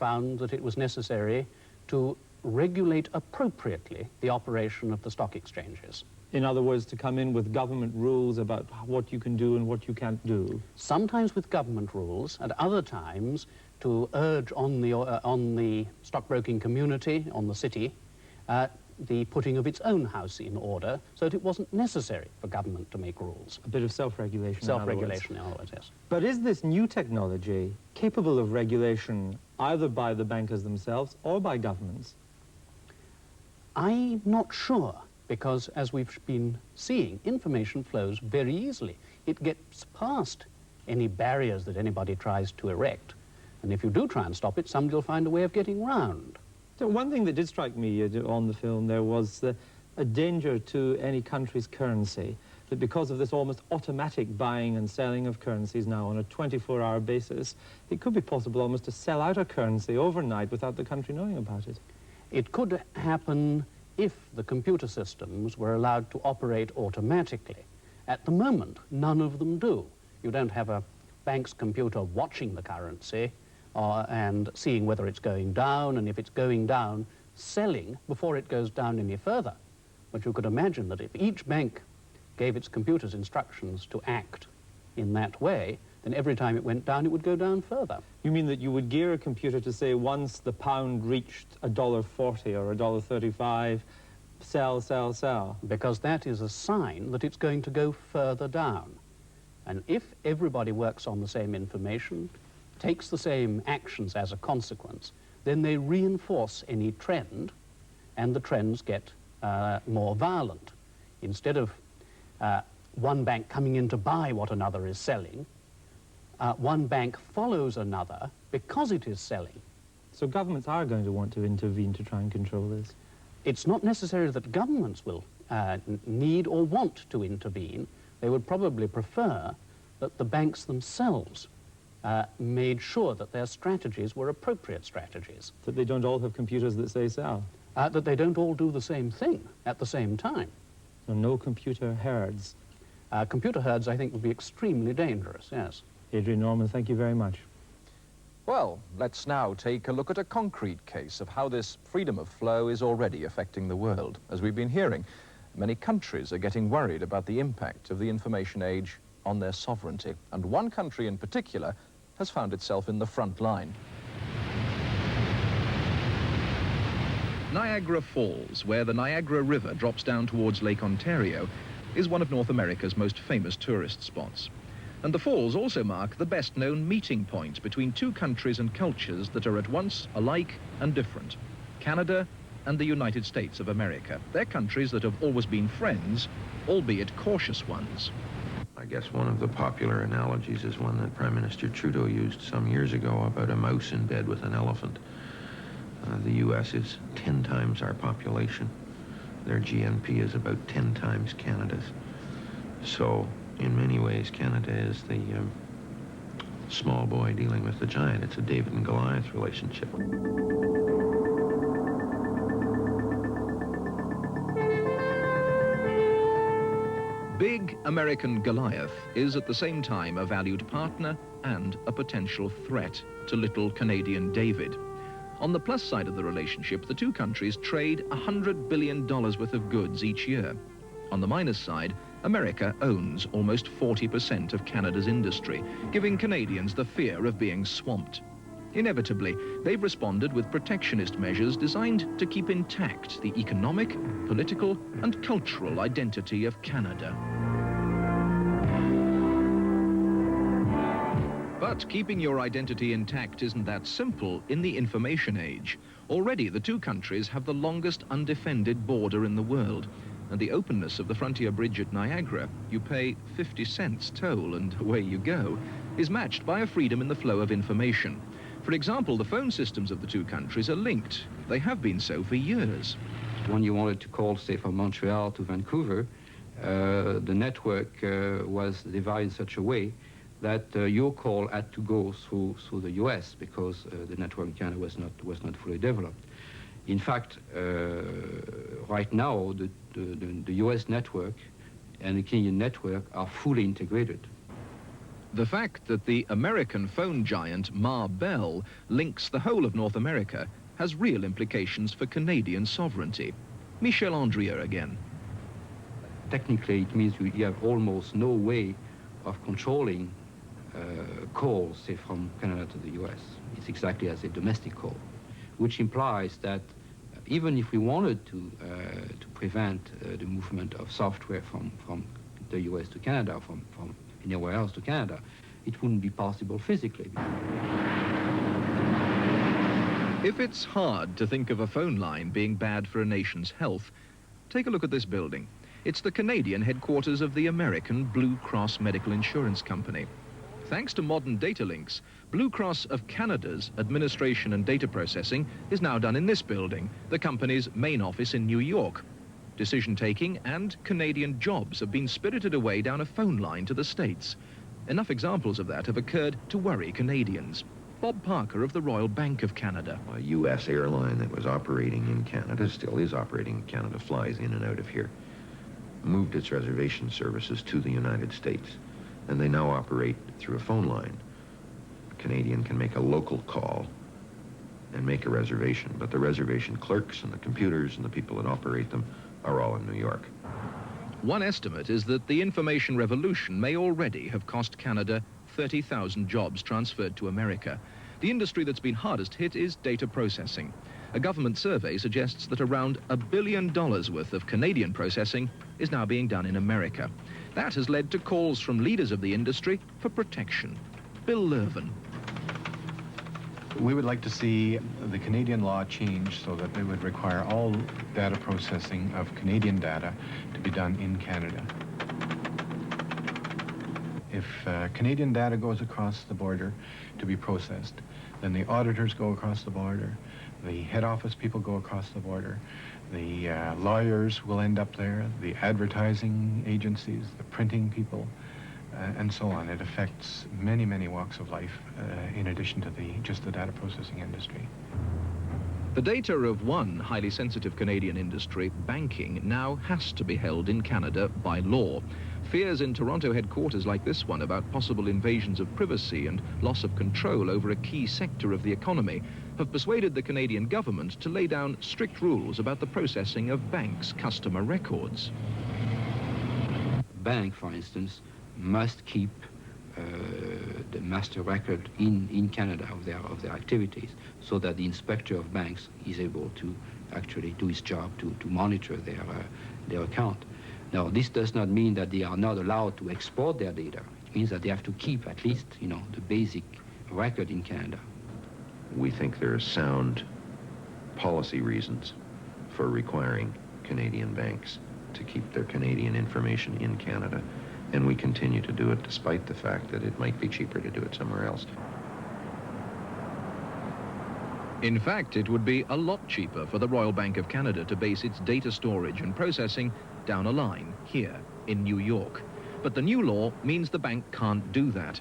found that it was necessary to regulate appropriately the operation of the stock exchanges. In other words, to come in with government rules about what you can do and what you can't do. Sometimes with government rules, and other times to urge on the stockbroking community, on the city, the putting of its own house in order, so that it wasn't necessary for government to make rules. A bit of self-regulation. Self-regulation, in other words, yes. But is this new technology capable of regulation either by the bankers themselves or by governments? I'm not sure, because as we've been seeing, information flows very easily. It gets past any barriers that anybody tries to erect. And if you do try and stop it, somebody will find a way of getting round. So one thing that did strike me on the film there was a danger to any country's currency, that because of this almost automatic buying and selling of currencies now on a 24-hour basis, it could be possible almost to sell out a currency overnight without the country knowing about it. It could happen if the computer systems were allowed to operate automatically. At the moment, none of them do. You don't have a bank's computer watching the currency and seeing whether it's going down, and if it's going down, selling before it goes down any further. But you could imagine that if each bank gave its computers instructions to act in that way, then every time it went down, it would go down further. You mean that you would gear a computer to say once the pound reached $1.40 or $1.35, sell, sell, sell? Because that is a sign that it's going to go further down. And if everybody works on the same information, takes the same actions as a consequence, then they reinforce any trend, and the trends get more violent. Instead of one bank coming in to buy what another is selling, one bank follows another because it is selling. So governments are going to want to intervene to try and control this? It's not necessary that governments will need or want to intervene. They would probably prefer that the banks themselves made sure that their strategies were appropriate strategies. That they don't all have computers that say sell? That they don't all do the same thing at the same time. So no computer herds? Computer herds, I think, would be extremely dangerous, yes. Adrian Norman, thank you very much. Well, let's now take a look at a concrete case of how this freedom of flow is already affecting the world. As we've been hearing, many countries are getting worried about the impact of the information age on their sovereignty, and one country in particular has found itself in the front line. Niagara Falls, where the Niagara River drops down towards Lake Ontario, is one of North America's most famous tourist spots. And the falls also mark the best-known meeting point between two countries and cultures that are at once alike and different. Canada and the United States of America. They're countries that have always been friends, albeit cautious ones. I guess one of the popular analogies is one that Prime Minister Trudeau used some years ago about a mouse in bed with an elephant. The U.S. is 10 times our population. Their GNP is about 10 times Canada's. So, in many ways, Canada is the small boy dealing with the giant. It's a David and Goliath relationship. Big American Goliath is at the same time a valued partner and a potential threat to little Canadian David. On the plus side of the relationship, the two countries trade $100 billion worth of goods each year. On the minus side, America owns almost 40% of Canada's industry, giving Canadians the fear of being swamped. Inevitably, they've responded with protectionist measures designed to keep intact the economic, political, and cultural identity of Canada. But keeping your identity intact isn't that simple in the information age. Already, the two countries have the longest undefended border in the world. And the openness of the Frontier Bridge at Niagara, you pay 50 cents toll and away you go, is matched by a freedom in the flow of information. For example, the phone systems of the two countries are linked. They have been so for years. When you wanted to call, say, from Montreal to Vancouver, the network was divided in such a way that your call had to go through the US because the network in Canada was not fully developed. In fact, right now, the US network and the Canadian network are fully integrated. The fact that the American phone giant Ma Bell links the whole of North America has real implications for Canadian sovereignty. Michel Andrieux again. Technically, it means you have almost no way of controlling calls, say, from Canada to the US. It's exactly as a domestic call, which implies that even if we wanted to prevent the movement of software from the US to Canada, from anywhere else to Canada, it wouldn't be possible physically. If it's hard to think of a phone line being bad for a nation's health, take a look at this building. It's the Canadian headquarters of the American Blue Cross Medical Insurance Company. Thanks to modern data links, Blue Cross of Canada's administration and data processing is now done in this building, the company's main office in New York. Decision-taking and Canadian jobs have been spirited away down a phone line to the States. Enough examples of that have occurred to worry Canadians. Bob Parker of the Royal Bank of Canada. A U.S. airline that was operating in Canada, still is operating in Canada, flies in and out of here, moved its reservation services to the United States, and they now operate through a phone line. A Canadian can make a local call and make a reservation, but the reservation clerks and the computers and the people that operate them are all in New York. One estimate is that the information revolution may already have cost Canada 30,000 jobs transferred to America. The industry that's been hardest hit is data processing. A government survey suggests that around $1 billion worth of Canadian processing is now being done in America. That has led to calls from leaders of the industry for protection. Bill Lurven. We would like to see the Canadian law change so that it would require all data processing of Canadian data to be done in Canada. If Canadian data goes across the border to be processed, then the auditors go across the border, the head office people go across the border, the lawyers will end up there, the advertising agencies, the printing people, and so on. It affects many, many walks of life in addition to just the data processing industry. The data of one highly sensitive Canadian industry, banking, now has to be held in Canada by law. Fears in Toronto headquarters like this one about possible invasions of privacy and loss of control over a key sector of the economy have persuaded the Canadian government to lay down strict rules about the processing of banks' customer records. Bank, for instance, must keep the master record in Canada of their activities, so that the inspector of banks is able to actually do his job to monitor their account. Now, this does not mean that they are not allowed to export their data. means that they have to keep at least, you know, the basic record in Canada. We think there are sound policy reasons for requiring Canadian banks to keep their Canadian information in Canada, and we continue to do it despite the fact that it might be cheaper to do it somewhere else. In fact, it would be a lot cheaper for the Royal Bank of Canada to base its data storage and processing down a line here in New York. But the new law means the bank can't do that.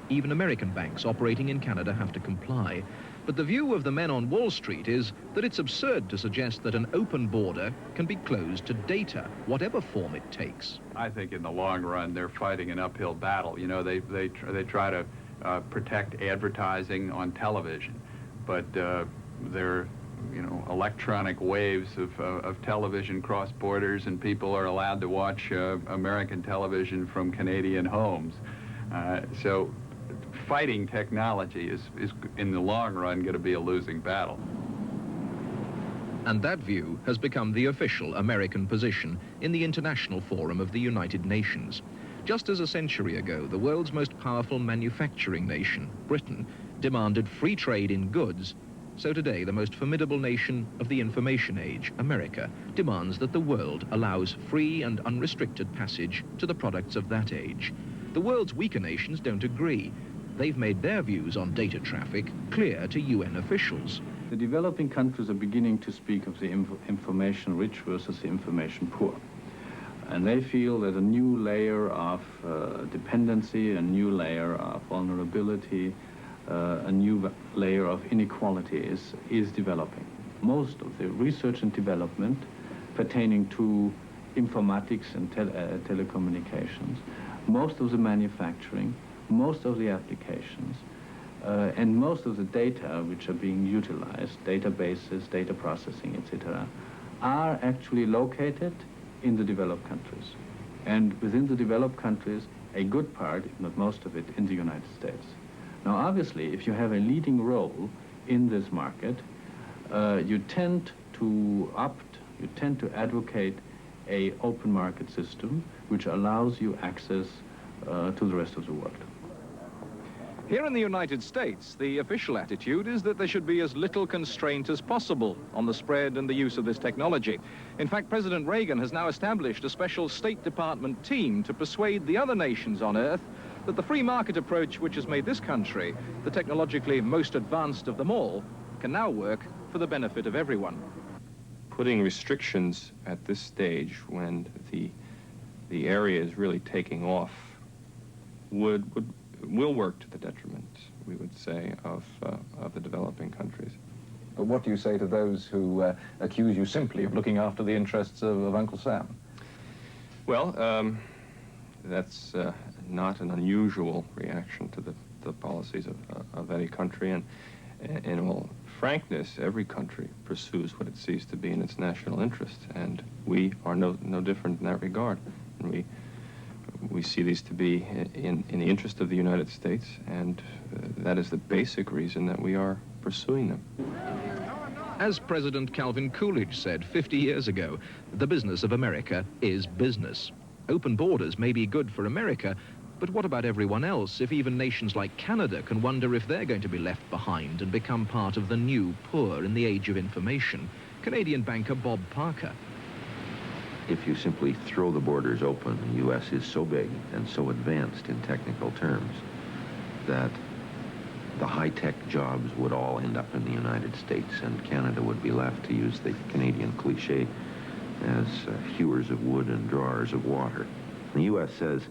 Even American banks operating in Canada have to comply. But the view of the men on Wall Street is that it's absurd to suggest that an open border can be closed to data, whatever form it takes. I think in the long run, they're fighting an uphill battle. You know, they try to protect advertising on television, but they're, you know, electronic waves of television cross borders, and people are allowed to watch American television from Canadian homes. So fighting technology is in the long run going to be a losing battle. And that view has become the official American position in the International Forum of the United Nations. Just as a century ago, the world's most powerful manufacturing nation, Britain, demanded free trade in goods, so today the most formidable nation of the information age, America, demands that the world allows free and unrestricted passage to the products of that age. The world's weaker nations don't agree. They've made their views on data traffic clear to UN officials. The developing countries are beginning to speak of the information rich versus the information poor. And they feel that a new layer of dependency, a new layer of vulnerability, a new layer of inequality is developing. Most of the research and development pertaining to informatics and telecommunications, most of the manufacturing, most of the applications, and most of the data which are being utilized, databases, data processing, etc., are actually located in the developed countries. And within the developed countries, a good part, if not most of it, in the United States. Now, obviously, if you have a leading role in this market, you tend to advocate an open market system which allows you access to the rest of the world. Here in the United States, the official attitude is that there should be as little constraint as possible on the spread and the use of this technology. In fact, President Reagan has now established a special State Department team to persuade the other nations on Earth that the free market approach which has made this country the technologically most advanced of them all can now work for the benefit of everyone. Putting restrictions at this stage when the area is really taking off will work to the detriment, we would say, of the developing countries. But what do you say to those who accuse you simply of looking after the interests of Uncle Sam? Well, that's not an unusual reaction to the policies of any country, and in all frankness, every country pursues what it sees to be in its national interest, and we are no different in that regard. And we see these to be in the interest of the United States, and that is the basic reason that we are pursuing them. As President Calvin Coolidge said 50 years ago, the business of America is business. Open borders may be good for America, but what about everyone else if even nations like Canada can wonder if they're going to be left behind and become part of the new poor in the age of information? Canadian banker Bob Parker. If you simply throw the borders open, the U.S. is so big and so advanced in technical terms that the high-tech jobs would all end up in the United States, and Canada would be left, to use the Canadian cliche, as hewers of wood and drawers of water. The U.S. says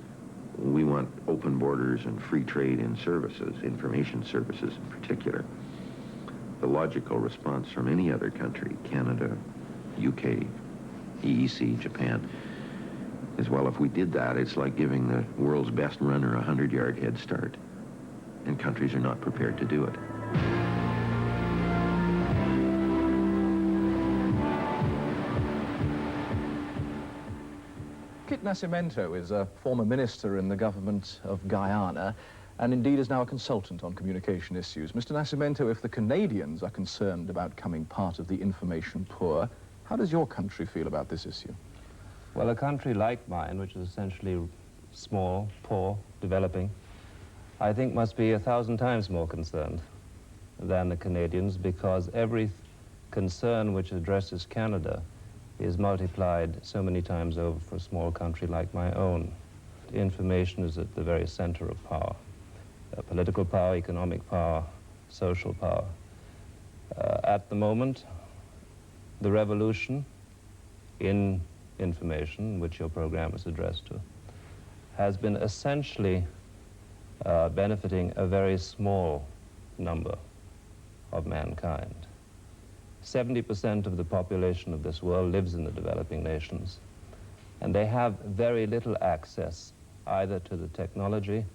we want open borders and free trade in services, information services in particular. The logical response from any other country, Canada, UK, EEC, Japan, is, well, if we did that, it's like giving the world's best runner a 100-yard head start. And countries are not prepared to do it. Kit Nascimento is a former minister in the government of Guyana, and indeed is now a consultant on communication issues. Mr. Nascimento, if the Canadians are concerned about becoming part of the information poor, how does your country feel about this issue? Well, a country like mine, which is essentially small, poor, developing, I think must be 1,000 times more concerned than the Canadians, because every concern which addresses Canada is multiplied so many times over for a small country like my own. Information is at the very center of power. Political power, economic power, social power. At the moment, the revolution in information, which your program is addressed to, has been essentially benefiting a very small number of mankind. 70% of the population of this world lives in the developing nations, and they have very little access either to the technology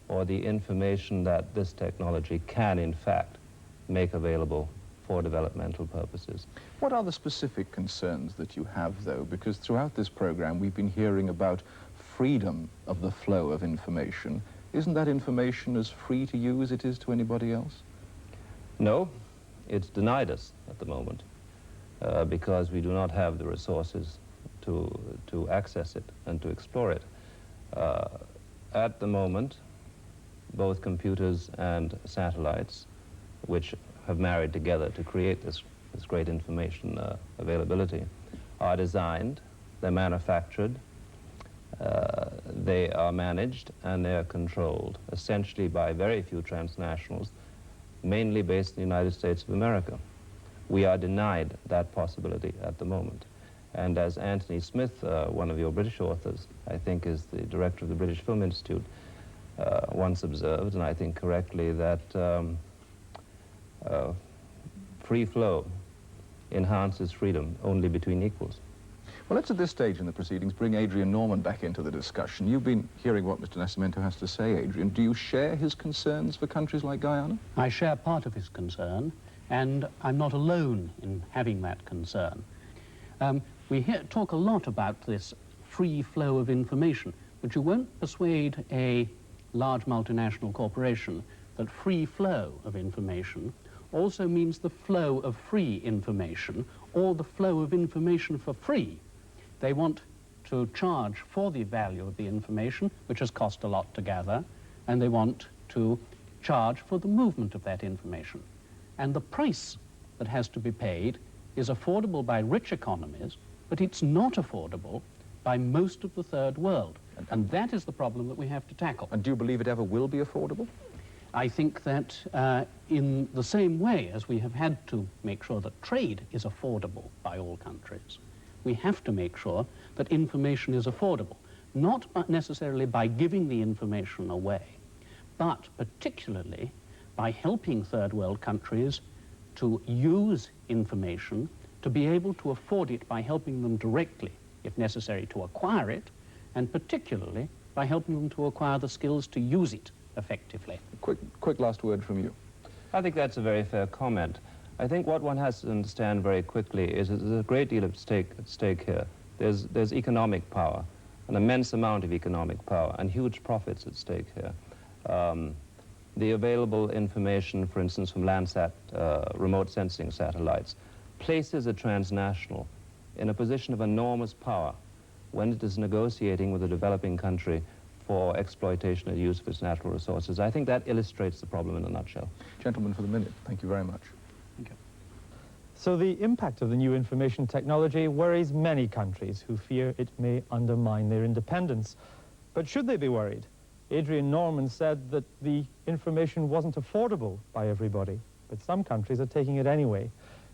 or the information that this technology can, in fact, make available for developmental purposes. What are the specific concerns that you have, though? Because throughout this program, we've been hearing about freedom of the flow of information. Isn't that information as free to you as it is to anybody else? No, it's denied us at the moment because we do not have the resources to access it and to explore it. At the moment, both computers and satellites, which have married together to create this great information availability, are designed, they're manufactured, they are managed, and they are controlled essentially by very few transnationals, mainly based in the United States of America. We are denied that possibility at the moment. And as Anthony Smith, one of your British authors, I think is the director of the British Film Institute, once observed, and I think correctly, that free flow enhances freedom only between equals. Well, let's at this stage in the proceedings bring Adrian Norman back into the discussion. You've been hearing what Mr. Nascimento has to say, Adrian. Do you share his concerns for countries like Guyana? I share part of his concern, and I'm not alone in having that concern. We talk a lot about this free flow of information, but you won't persuade a large multinational corporation that free flow of information also means the flow of free information, or the flow of information for free. They want to charge for the value of the information, which has cost a lot to gather, and they want to charge for the movement of that information. And the price that has to be paid is affordable by rich economies, but it's not affordable by most of the third world. And that is the problem that we have to tackle. And do you believe it ever will be affordable? I think that in the same way as we have had to make sure that trade is affordable by all countries, we have to make sure that information is affordable, not necessarily by giving the information away, but particularly by helping third world countries to use information, to be able to afford it by helping them directly, if necessary, to acquire it, and particularly by helping them to acquire the skills to use it effectively. Quick last word from you. I think that's a very fair comment. I think what one has to understand very quickly is that there's a great deal at stake here. There's economic power, an immense amount of economic power, and huge profits at stake here. The available information, for instance, from Landsat remote sensing satellites, places a transnational in a position of enormous power when it is negotiating with a developing country for exploitation and use of its natural resources. I think that illustrates the problem in a nutshell. Gentlemen, for the minute, thank you very much. Thank you. So the impact of the new information technology worries many countries who fear it may undermine their independence. But should they be worried? Adrian Norman said that the information wasn't affordable by everybody, but some countries are taking it anyway.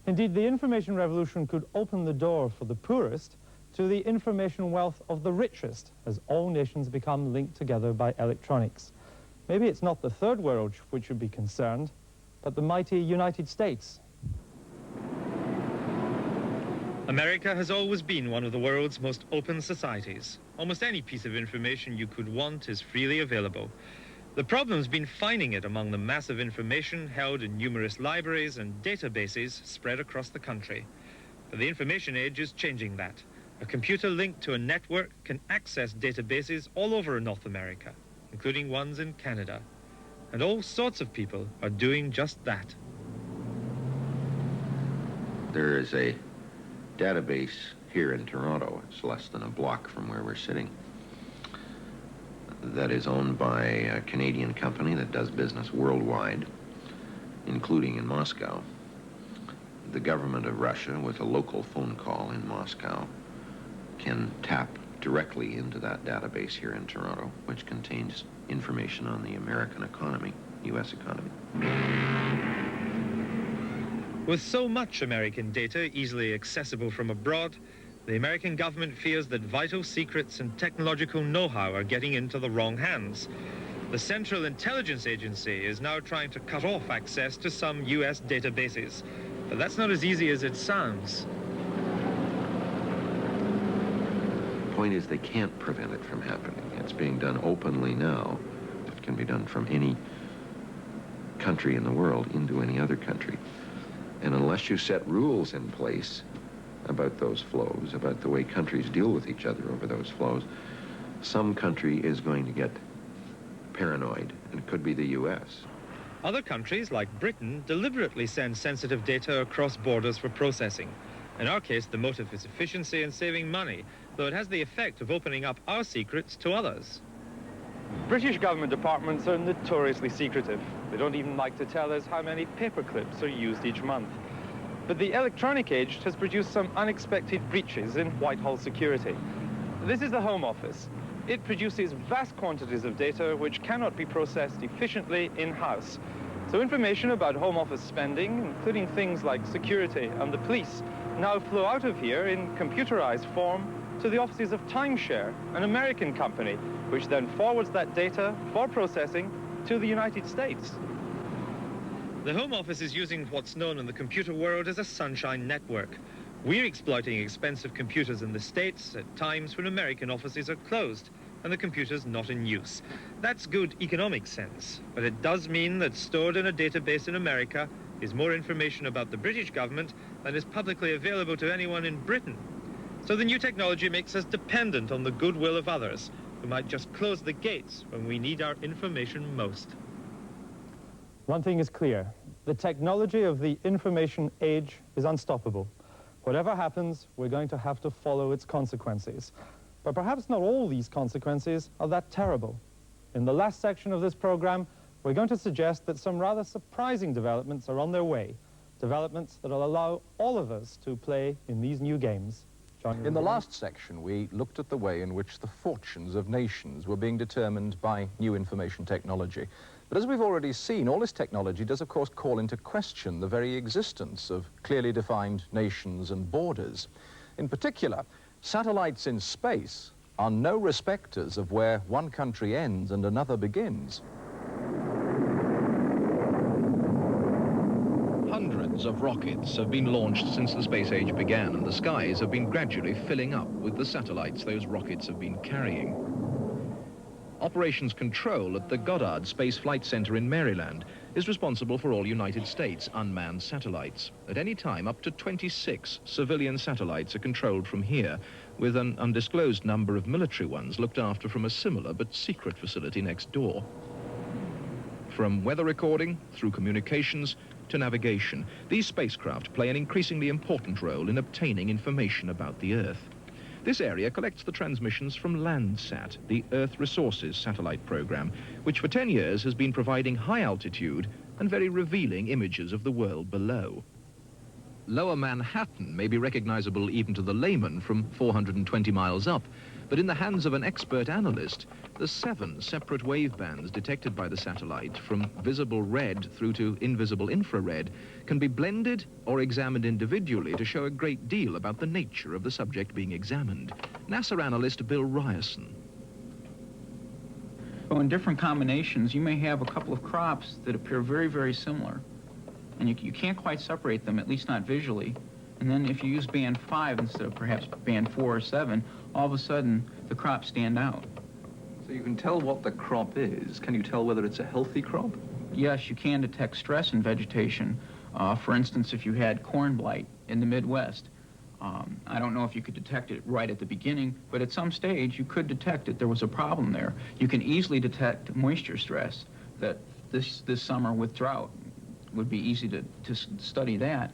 Indeed, the information revolution could open the door for the poorest to the information wealth of the richest, as all nations become linked together by electronics. Maybe it's not the third world which should be concerned, but the mighty United States. America has always been one of the world's most open societies. Almost any piece of information you could want is freely available. The problem's been finding it among the massive information held in numerous libraries and databases spread across the country. But the information age is changing that. A computer linked to a network can access databases all over North America, including ones in Canada. And all sorts of people are doing just that. There is a database here in Toronto. It's less than a block from where we're sitting. that is owned by a Canadian company that does business worldwide, including in Moscow. The government of Russia, with a local phone call in Moscow, can tap directly into that database here in Toronto, which contains information on the American economy, U.S. economy. With so much American data easily accessible from abroad, the American government fears that vital secrets and technological know-how are getting into the wrong hands. The Central Intelligence Agency is now trying to cut off access to some U.S. databases. But that's not as easy as it sounds. The point is they can't prevent it from happening. It's being done openly now. It can be done from any country in the world into any other country. And unless you set rules in place about those flows, about the way countries deal with each other over those flows, some country is going to get paranoid, and it could be the U.S. Other countries, like Britain, deliberately send sensitive data across borders for processing. In our case, the motive is efficiency and saving money, though it has the effect of opening up our secrets to others. British government departments are notoriously secretive. They don't even like to tell us how many paper clips are used each month. But the electronic age has produced some unexpected breaches in Whitehall security. This is the Home Office. It produces vast quantities of data which cannot be processed efficiently in-house. So information about Home Office spending, including things like security and the police, now flow out of here in computerized form to the offices of Timeshare, an American company, which then forwards that data for processing to the United States. The Home Office is using what's known in the computer world as a sunshine network. We're exploiting expensive computers in the States at times when American offices are closed and the computer's not in use. That's good economic sense, but it does mean that stored in a database in America is more information about the British government than is publicly available to anyone in Britain. So the new technology makes us dependent on the goodwill of others who might just close the gates when we need our information most. One thing is clear. The technology of the information age is unstoppable. Whatever happens, we're going to have to follow its consequences. But perhaps not all these consequences are that terrible. In the last section of this program, we're going to suggest that some rather surprising developments are on their way. Developments that will allow all of us to play in these new games. In the last section, we looked at the way in which the fortunes of nations were being determined by new information technology. But as we've already seen, all this technology does, of course, call into question the very existence of clearly defined nations and borders. In particular, satellites in space are no respecters of where one country ends and another begins. Hundreds of rockets have been launched since the space age began, and the skies have been gradually filling up with the satellites those rockets have been carrying. Operations Control at the Goddard Space Flight Center in Maryland is responsible for all United States unmanned satellites. At any time, up to 26 civilian satellites are controlled from here, with an undisclosed number of military ones looked after from a similar but secret facility next door. From weather recording, through communications, to navigation, these spacecraft play an increasingly important role in obtaining information about the Earth. This area collects the transmissions from Landsat, the Earth Resources satellite program, which for 10 years has been providing high-altitude and very revealing images of the world below. Lower Manhattan may be recognizable even to the layman from 420 miles up, but in the hands of an expert analyst, the 7 separate wave bands detected by the satellite, from visible red through to invisible infrared, can be blended or examined individually to show a great deal about the nature of the subject being examined. NASA analyst Bill Ryerson. Well, in different combinations, you may have a couple of crops that appear very, very similar. And you can't quite separate them, at least not visually. And then if you use band 5 instead of perhaps band 4 or 7, all of a sudden the crops stand out. So you can tell what the crop is. Can you tell whether it's a healthy crop? Yes, you can detect stress in vegetation. For instance, if you had corn blight in the Midwest, I don't know if you could detect it right at the beginning, but at some stage you could detect it. There was a problem there. You can easily detect moisture stress, that this summer with drought would be easy to study that.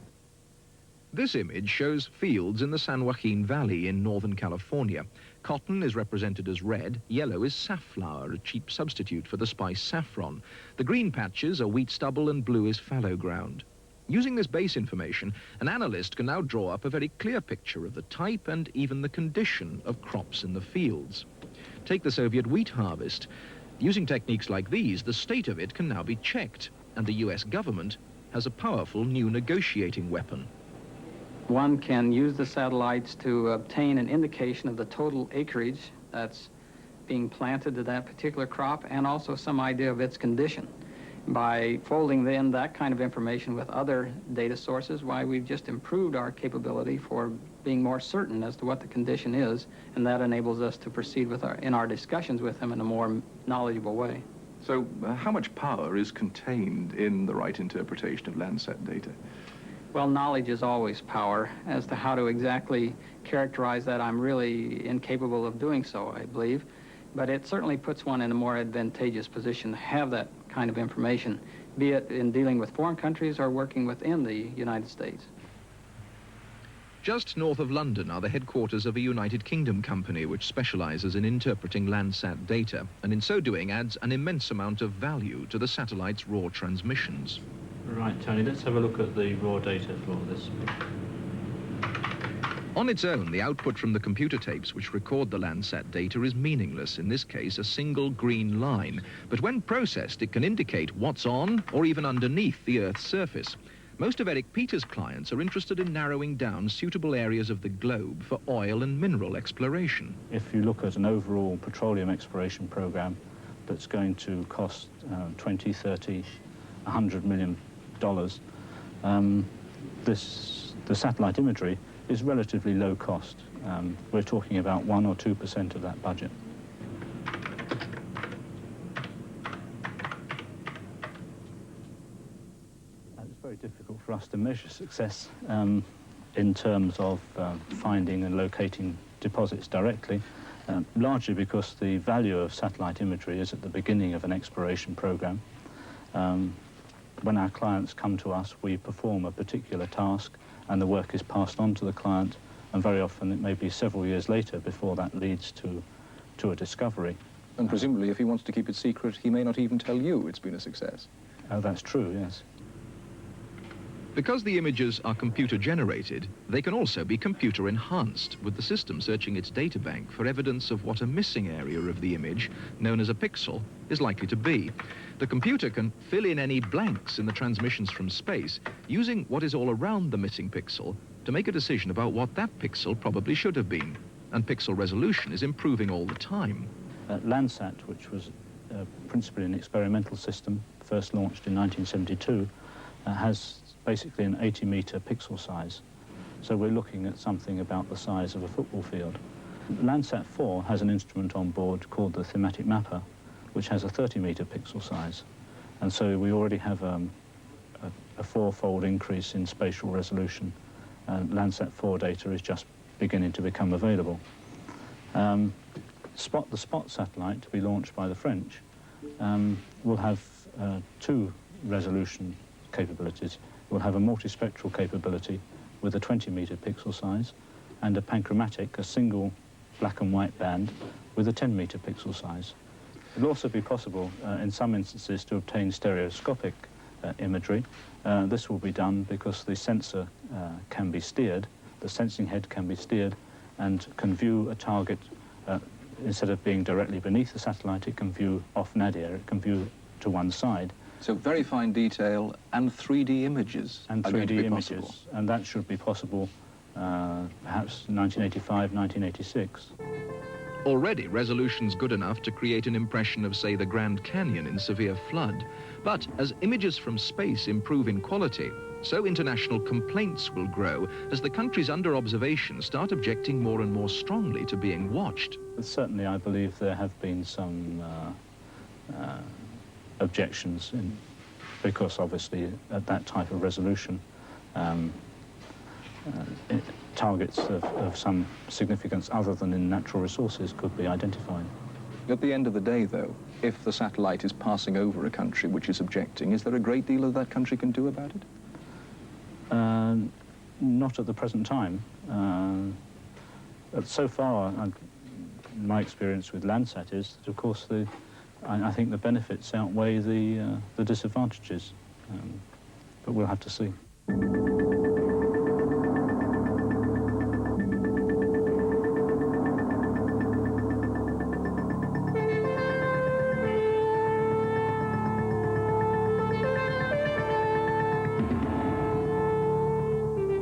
This image shows fields in the San Joaquin Valley in Northern California. Cotton is represented as red, yellow is safflower, a cheap substitute for the spice saffron. The green patches are wheat stubble and blue is fallow ground. Using this base information, an analyst can now draw up a very clear picture of the type and even the condition of crops in the fields. Take the Soviet wheat harvest. Using techniques like these, the state of it can now be checked, and the US government has a powerful new negotiating weapon. One can use the satellites to obtain an indication of the total acreage that's being planted to that particular crop and also some idea of its condition. By folding in that kind of information with other data sources, we've just improved our capability for being more certain as to what the condition is, and that enables us to proceed with in our discussions with them in a more knowledgeable way. So how much power is contained in the right interpretation of Landsat data? Well, knowledge is always power. As to how to exactly characterize that, I'm really incapable of doing so, I believe. But it certainly puts one in a more advantageous position to have that kind of information, be it in dealing with foreign countries or working within the United States. Just north of London are the headquarters of a United Kingdom company which specializes in interpreting Landsat data, and in so doing adds an immense amount of value to the satellite's raw transmissions. Right, Tony, let's have a look at the raw data for this. On its own, the output from the computer tapes which record the Landsat data is meaningless, in this case a single green line. But when processed, it can indicate what's on or even underneath the Earth's surface. Most of Eric Peters' clients are interested in narrowing down suitable areas of the globe for oil and mineral exploration. If you look at an overall petroleum exploration program that's going to cost 20, 30, $100 million, the satellite imagery is relatively low cost. We're talking about 1 or 2% of that budget. It's very difficult for us to measure success in terms of finding and locating deposits directly, largely because the value of satellite imagery is at the beginning of an exploration program. When our clients come to us, we perform a particular task and the work is passed on to the client, and very often it may be several years later before that leads to a discovery. And presumably if he wants to keep it secret, he may not even tell you it's been a success. Oh, that's true, yes. Because the images are computer-generated, they can also be computer-enhanced, with the system searching its databank for evidence of what a missing area of the image, known as a pixel, is likely to be. The computer can fill in any blanks in the transmissions from space, using what is all around the missing pixel to make a decision about what that pixel probably should have been. And pixel resolution is improving all the time. Landsat, which was principally an experimental system, first launched in 1972, has basically an 80-meter pixel size. So we're looking at something about the size of a football field. Landsat 4 has an instrument on board called the thematic mapper, which has a 30-meter pixel size. And so we already have a four-fold increase in spatial resolution. And Landsat 4 data is just beginning to become available. The Spot satellite, to be launched by the French, will have two resolution capabilities. We'll have a multispectral capability with a 20-meter pixel size and a panchromatic, a single black and white band with a 10-meter pixel size. It'll also be possible in some instances to obtain stereoscopic imagery. This will be done because the sensor can be steered, the sensing head can be steered and can view a target instead of being directly beneath the satellite, it can view off nadir, it can view to one side. So very fine detail and 3D images. And 3D images, and that should be possible perhaps 1985, 1986. Already, resolution's good enough to create an impression of, say, the Grand Canyon in severe flood. But as images from space improve in quality, so international complaints will grow as the countries under observation start objecting more and more strongly to being watched. Certainly, I believe there have been some objections, because obviously at that type of resolution, targets of some significance other than in natural resources could be identified. At the end of the day, though, if the satellite is passing over a country which is objecting, is there a great deal that country can do about it? Not at the present time. So far, my experience with Landsat is that, of course, I think the benefits outweigh the disadvantages. But we'll have to see.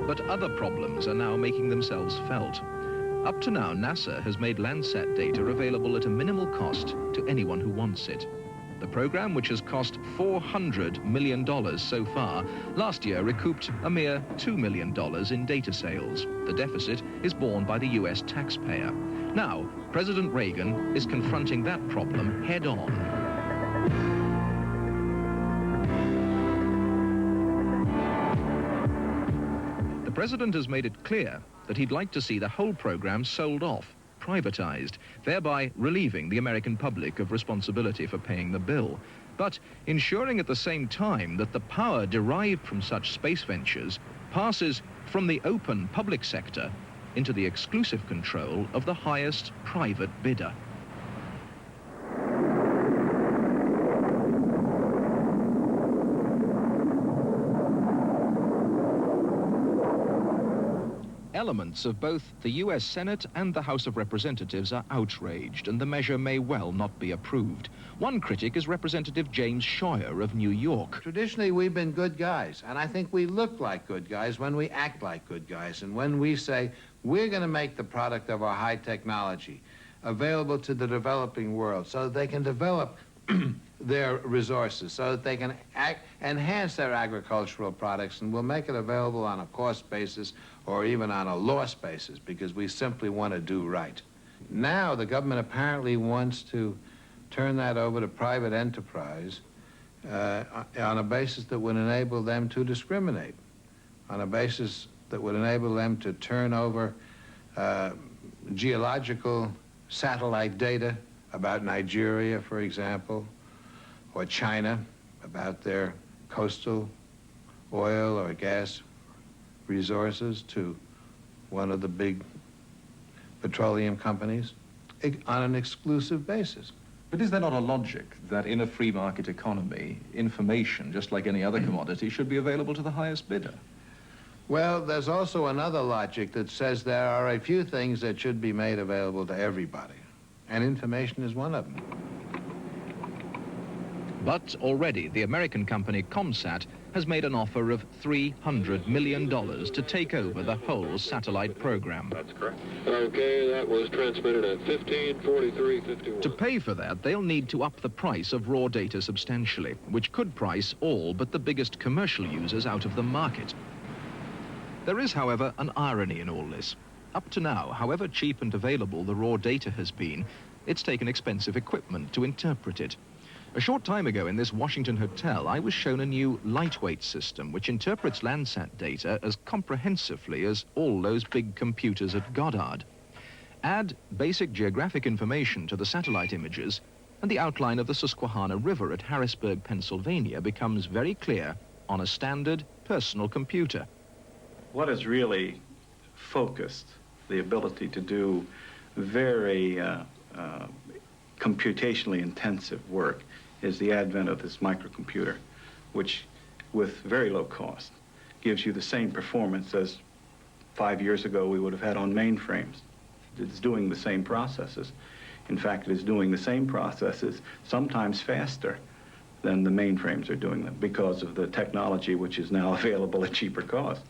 But other problems are now making themselves felt. Up to now, NASA has made Landsat data available at a minimal cost to anyone who wants it. The program, which has cost $400 million so far, last year recouped a mere $2 million in data sales. The deficit is borne by the US taxpayer. Now, President Reagan is confronting that problem head-on. The president has made it clear that he'd like to see the whole program sold off, privatized, thereby relieving the American public of responsibility for paying the bill, but ensuring at the same time that the power derived from such space ventures passes from the open public sector into the exclusive control of the highest private bidder. Elements of both the US Senate and the House of Representatives are outraged, and the measure may well not be approved. One critic is Representative James Scheuer of New York. Traditionally, we've been good guys, and I think we look like good guys when we act like good guys, and when we say we're going to make the product of our high technology available to the developing world so that they can develop their resources, so that they can enhance their agricultural products, and we'll make it available on a cost basis or even on a loss basis, because we simply want to do right. Now the government apparently wants to turn that over to private enterprise on a basis that would enable them to discriminate, on a basis that would enable them to turn over geological satellite data about Nigeria, for example, or China, about their coastal oil or gas resources to one of the big petroleum companies on an exclusive basis. But is there not a logic that in a free market economy, information, just like any other commodity, should be available to the highest bidder? Well, there's also another logic that says there are a few things that should be made available to everybody, and information is one of them. But already the American company ComSat has made an offer of $300 million to take over the whole satellite program. That's correct. Okay, that was transmitted at 15:43:51. To pay for that, they'll need to up the price of raw data substantially, which could price all but the biggest commercial users out of the market. There is, however, an irony in all this. Up to now, however cheap and available the raw data has been, it's taken expensive equipment to interpret it. A short time ago in this Washington hotel, I was shown a new lightweight system which interprets Landsat data as comprehensively as all those big computers at Goddard. Add basic geographic information to the satellite images, and the outline of the Susquehanna River at Harrisburg, Pennsylvania becomes very clear on a standard personal computer. What has really focused the ability to do very computationally intensive work is the advent of this microcomputer, which, with very low cost, gives you the same performance as 5 years ago we would have had on mainframes. It's doing the same processes. In fact, it is doing the same processes, sometimes faster than the mainframes are doing them, because of the technology which is now available at cheaper cost.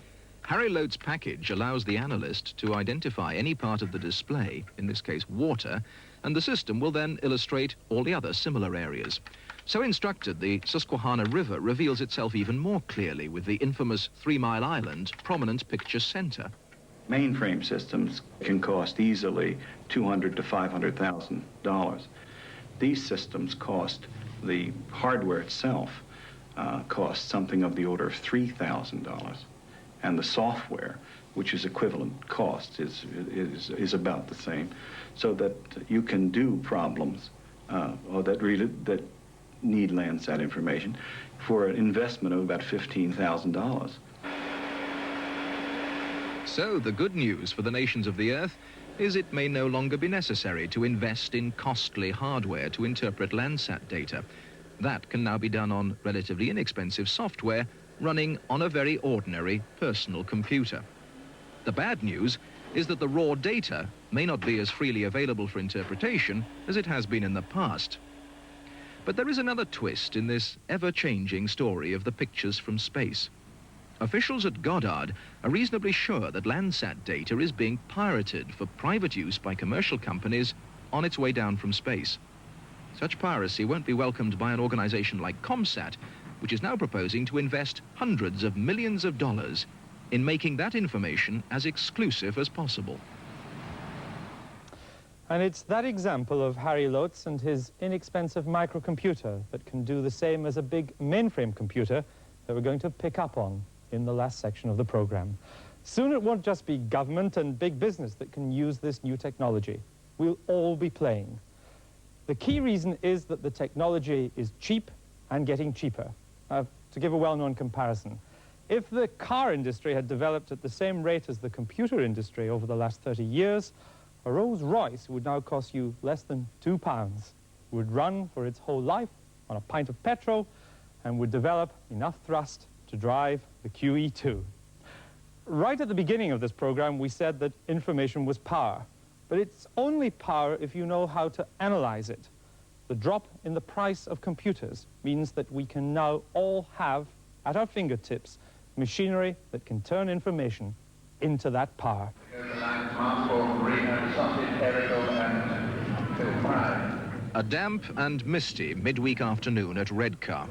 Harry Lote's package allows the analyst to identify any part of the display, in this case water, and the system will then illustrate all the other similar areas. So instructed, the Susquehanna River reveals itself even more clearly with the infamous 3 Mile Island prominent picture center. Mainframe systems can cost easily $200,000 to $500,000. These systems cost, the hardware itself costs something of the order of $3,000. And the software, which is equivalent cost, is about the same, so that you can do problems that need Landsat information for an investment of about $15,000. So the good news for the nations of the Earth, is it may no longer be necessary to invest in costly hardware to interpret Landsat data. That can now be done on relatively inexpensive software running on a very ordinary personal computer. The bad news is that the raw data may not be as freely available for interpretation as it has been in the past. But there is another twist in this ever-changing story of the pictures from space. Officials at Goddard are reasonably sure that Landsat data is being pirated for private use by commercial companies on its way down from space. Such piracy won't be welcomed by an organization like ComSat, which is now proposing to invest hundreds of millions of dollars in making that information as exclusive as possible. And it's that example of Harry Lotz and his inexpensive microcomputer that can do the same as a big mainframe computer that we're going to pick up on in the last section of the program. Soon it won't just be government and big business that can use this new technology. We'll all be playing. The key reason is that the technology is cheap and getting cheaper. To give a well-known comparison, if the car industry had developed at the same rate as the computer industry over the last 30 years, a Rolls-Royce would now cost you less than £2, would run for its whole life on a pint of petrol, and would develop enough thrust to drive the QE2. Right at the beginning of this program, we said that information was power, but it's only power if you know how to analyze it. The drop in the price of computers means that we can now all have at our fingertips machinery that can turn information into that power. A damp and misty midweek afternoon at Redcar.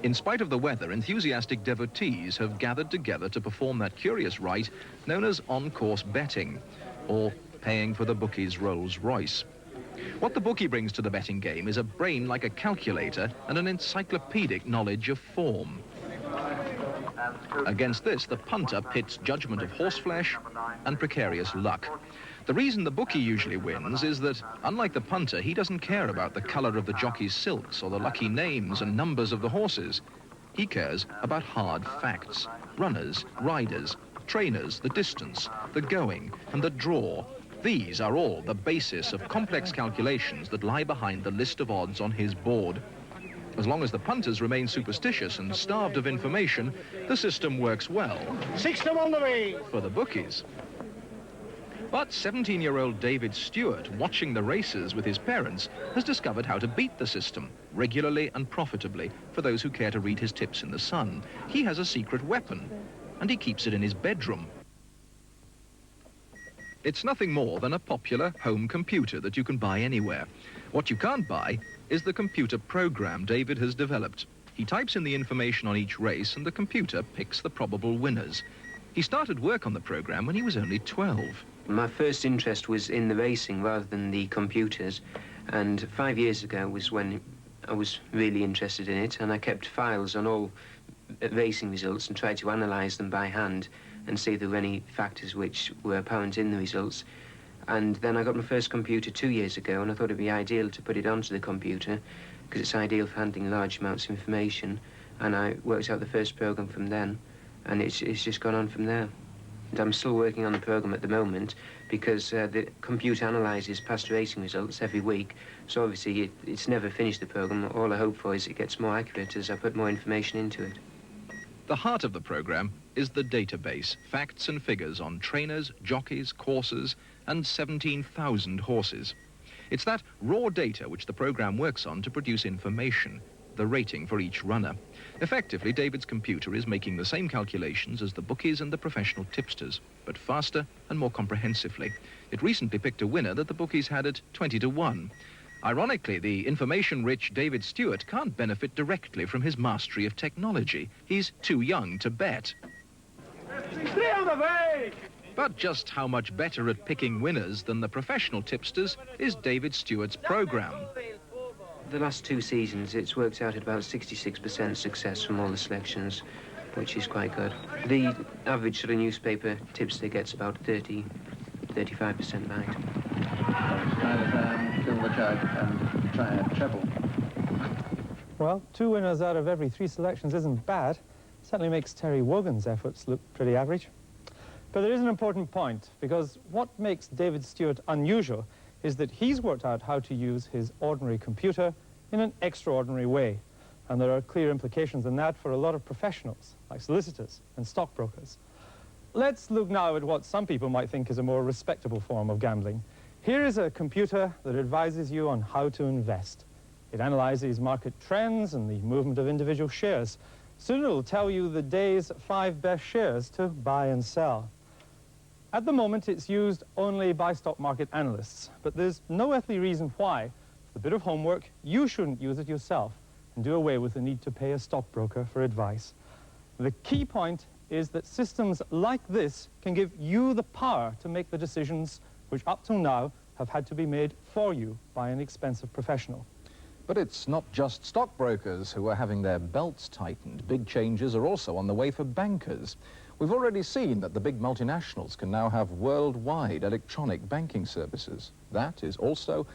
In spite of the weather, enthusiastic devotees have gathered together to perform that curious rite known as on-course betting, or paying for the bookie's Rolls Royce. What the bookie brings to the betting game is a brain like a calculator and an encyclopedic knowledge of form. Against this, the punter pits judgment of horseflesh and precarious luck. The reason the bookie usually wins is that, unlike the punter, he doesn't care about the colour of the jockey's silks or the lucky names and numbers of the horses. He cares about hard facts: runners, riders, trainers, the distance, the going, and the draw. These are all the basis of complex calculations that lie behind the list of odds on his board. As long as the punters remain superstitious and starved of information, the system works well. 6 to 1 to me for the bookies. But 17-year-old David Stewart, watching the races with his parents, has discovered how to beat the system, regularly and profitably, for those who care to read his tips in the Sun. He has a secret weapon, and he keeps it in his bedroom. It's nothing more than a popular home computer that you can buy anywhere. What you can't buy is the computer program David has developed. He types in the information on each race, and the computer picks the probable winners. He started work on the program when he was only 12. My first interest was in the racing rather than the computers, and 5 years ago was when I was really interested in it, and I kept files on all racing results and tried to analyse them by hand and see if there were any factors which were apparent in the results. And then I got my first computer 2 years ago, and I thought it'd be ideal to put it onto the computer because it's ideal for handling large amounts of information, and I worked out the first program from then, and it's just gone on from there. And I'm still working on the program at the moment because the computer analyses past racing results every week, so obviously it's never finished the program. All I hope for is it gets more accurate as I put more information into it. The heart of the program is the database, facts and figures on trainers, jockeys, coursers, and 17,000 horses. It's that raw data which the program works on to produce information, the rating for each runner. Effectively, David's computer is making the same calculations as the bookies and the professional tipsters, but faster and more comprehensively. It recently picked a winner that the bookies had at 20 to 1. Ironically, the information-rich David Stewart can't benefit directly from his mastery of technology. He's too young to bet. But just how much better at picking winners than the professional tipsters is David Stewart's program? The last 2 seasons, it's worked out at about 66% success from all the selections, which is quite good. The average sort of newspaper tipster gets about 35% right. Silver jug and try a treble. Well, 2 winners out of every 3 selections isn't bad. Certainly makes Terry Wogan's efforts look pretty average. But there is an important point, because what makes David Stewart unusual is that he's worked out how to use his ordinary computer in an extraordinary way. And there are clear implications in that for a lot of professionals, like solicitors and stockbrokers. Let's look now at what some people might think is a more respectable form of gambling. Here is a computer that advises you on how to invest. It analyzes market trends and the movement of individual shares. Soon it'll tell you the day's 5 best shares to buy and sell. At the moment, it's used only by stock market analysts, but there's no earthly reason why, with a bit of homework, you shouldn't use it yourself and do away with the need to pay a stockbroker for advice. The key point is that systems like this can give you the power to make the decisions which up till now have had to be made for you by an expensive professional. But it's not just stockbrokers who are having their belts tightened. Big changes are also on the way for bankers. We've already seen that the big multinationals can now have worldwide electronic banking services. That is also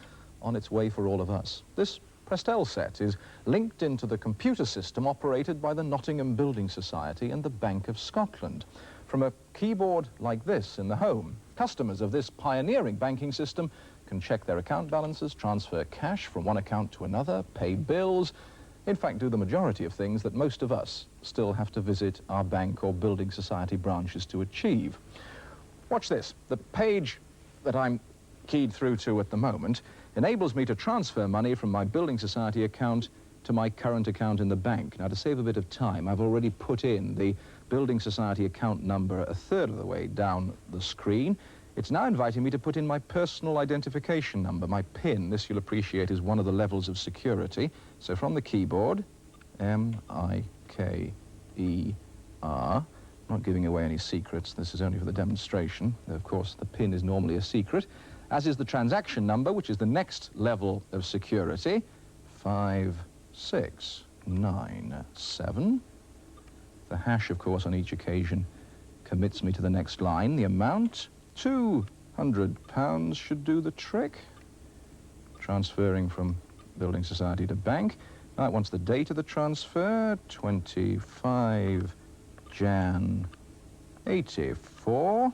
on its way for all of us. This Prestel set is linked into the computer system operated by the Nottingham Building Society and the Bank of Scotland. From a keyboard like this in the home, customers of this pioneering banking system can check their account balances, transfer cash from one account to another, pay bills, in fact do the majority of things that most of us still have to visit our bank or building society branches to achieve. Watch this. The page that I'm keyed through to at the moment enables me to transfer money from my building society account to my current account in the bank. Now, to save a bit of time, I've already put in the building society account number a third of the way down the screen. It's now inviting me to put in my personal identification number, my PIN. This, you'll appreciate, is one of the levels of security. So from the keyboard, M-I-K-E-R, not giving away any secrets. This is only for the demonstration. Of course, the PIN is normally a secret, as is the transaction number, which is the next level of security, 5697. The hash, of course, on each occasion commits me to the next line. The amount, £200 should do the trick. Transferring from building society to bank. Now it wants the date of the transfer, 25 Jan 84.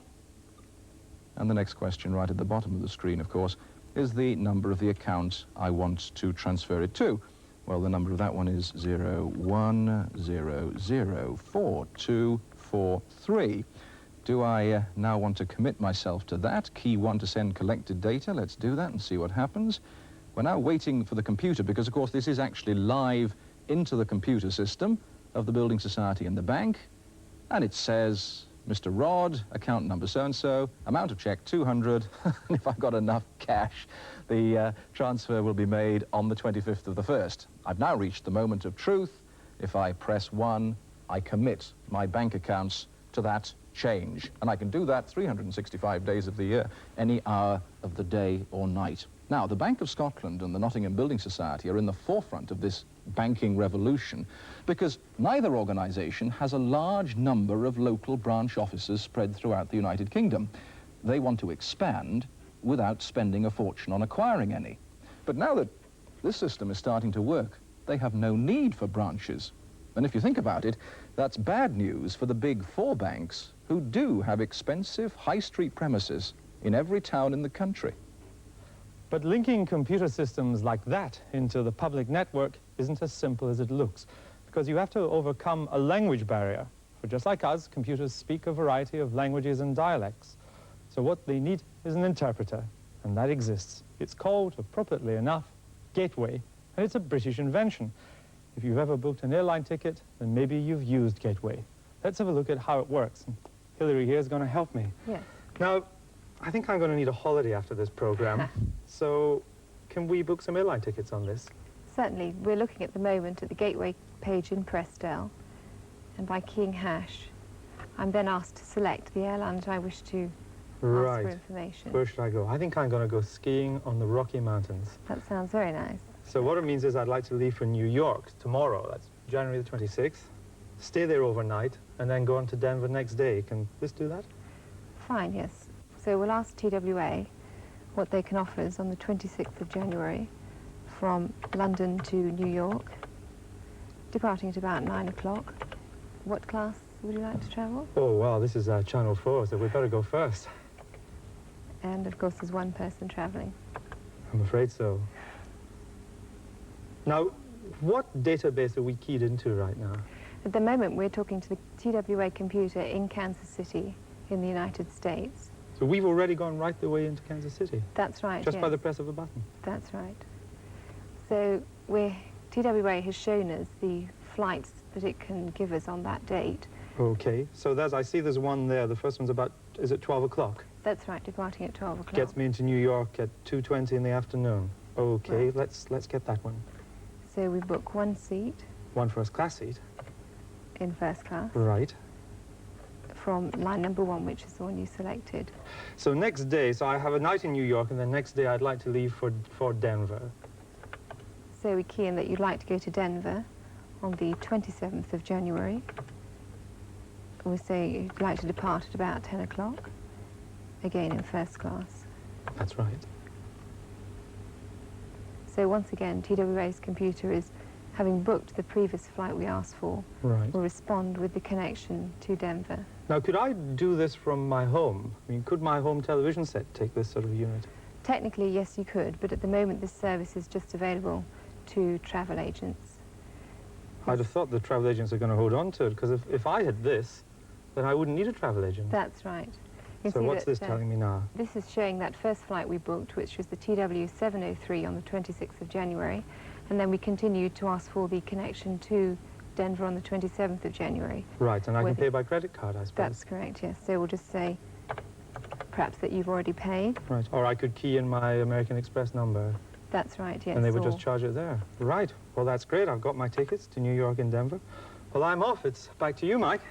And the next question right at the bottom of the screen, of course, is the number of the account I want to transfer it to. Well, the number of that one is 01004243. Do I now want to commit myself to that? Key 1 to send collected data. Let's do that and see what happens. We're now waiting for the computer because, of course, this is actually live into the computer system of the building society and the bank. And it says, Mr. Rod, account number so-and-so, amount of check 200, and if I've got enough cash, the transfer will be made on the 25th of the 1st. I've now reached the moment of truth. If I press 1, I commit my bank accounts to that change. And I can do that 365 days of the year, any hour of the day or night. Now, the Bank of Scotland and the Nottingham Building Society are in the forefront of this banking revolution because neither organisation has a large number of local branch offices spread throughout the United Kingdom. They want to expand without spending a fortune on acquiring any. But now that this system is starting to work, they have no need for branches. And if you think about it, that's bad news for the big 4 banks who do have expensive high street premises in every town in the country. But linking computer systems like that into the public network isn't as simple as it looks, because you have to overcome a language barrier. For just like us, computers speak a variety of languages and dialects. So what they need is an interpreter, and that exists. It's called, appropriately enough, Gateway, and it's a British invention. If you've ever booked an airline ticket, then maybe you've used Gateway. Let's have a look at how it works. And Hilary here is going to help me. Yes. Now, I think I'm going to need a holiday after this program. So, can we book some airline tickets on this? Certainly. We're looking at the moment at the Gateway page in Prestel, and by keying hash, I'm then asked to select the airline that I wish to ask for information. Where should I go? I think I'm going to go skiing on the Rocky Mountains. That sounds very nice. So what it means is I'd like to leave for New York tomorrow. That's January the 26th. Stay there overnight, and then go on to Denver next day. Can this do that? Fine, yes. So we'll ask TWA what they can offer us on the 26th of January from London to New York, departing at about 9 o'clock. What class would you like to travel? Oh, well, this is Channel 4, so we better go first. And, of course, there's one person travelling. I'm afraid so. Now, what database are we keyed into right now? At the moment, we're talking to the TWA computer in Kansas City in the United States. So we've already gone right the way into Kansas City? That's right, Just yes. by the press of a button? That's right. So TWA has shown us the flights that it can give us on that date. Okay, so I see there's one there. The first one's about, is it 12 o'clock? That's right, departing at 12 o'clock. Gets me into New York at 2:20 in the afternoon. Okay, right. let's get that one. So we book one seat. One first-class seat. In first class. Right. From line number 1, which is the one you selected. So next day, so I have a night in New York, and then next day I'd like to leave for Denver. So we key in that you'd like to go to Denver on the 27th of January. We say you'd like to depart at about 10 o'clock, again in first class. That's right. So once again, TWA's computer is, having booked the previous flight we asked for, right, will respond with the connection to Denver. Now, could I do this from my home? I mean, could my home television set take this sort of unit? Technically, yes, you could, but at the moment this service is just available to travel agents. I'd have thought the travel agents are going to hold on to it, because if I had this, then I wouldn't need a travel agent. That's right. You So see what's that, this telling me now? This is showing that first flight we booked, which was the TW703 on the 26th of January, and then we continued to ask for the connection to Denver on the 27th of January. Right, and I can pay by credit card, I suppose. That's correct, yes. So we'll just say perhaps that you've already paid. Right, or I could key in my American Express number. That's right, yes. And they would just charge it there. Right, well, that's great. I've got my tickets to New York and Denver. Well, I'm off. It's back to you, Mike.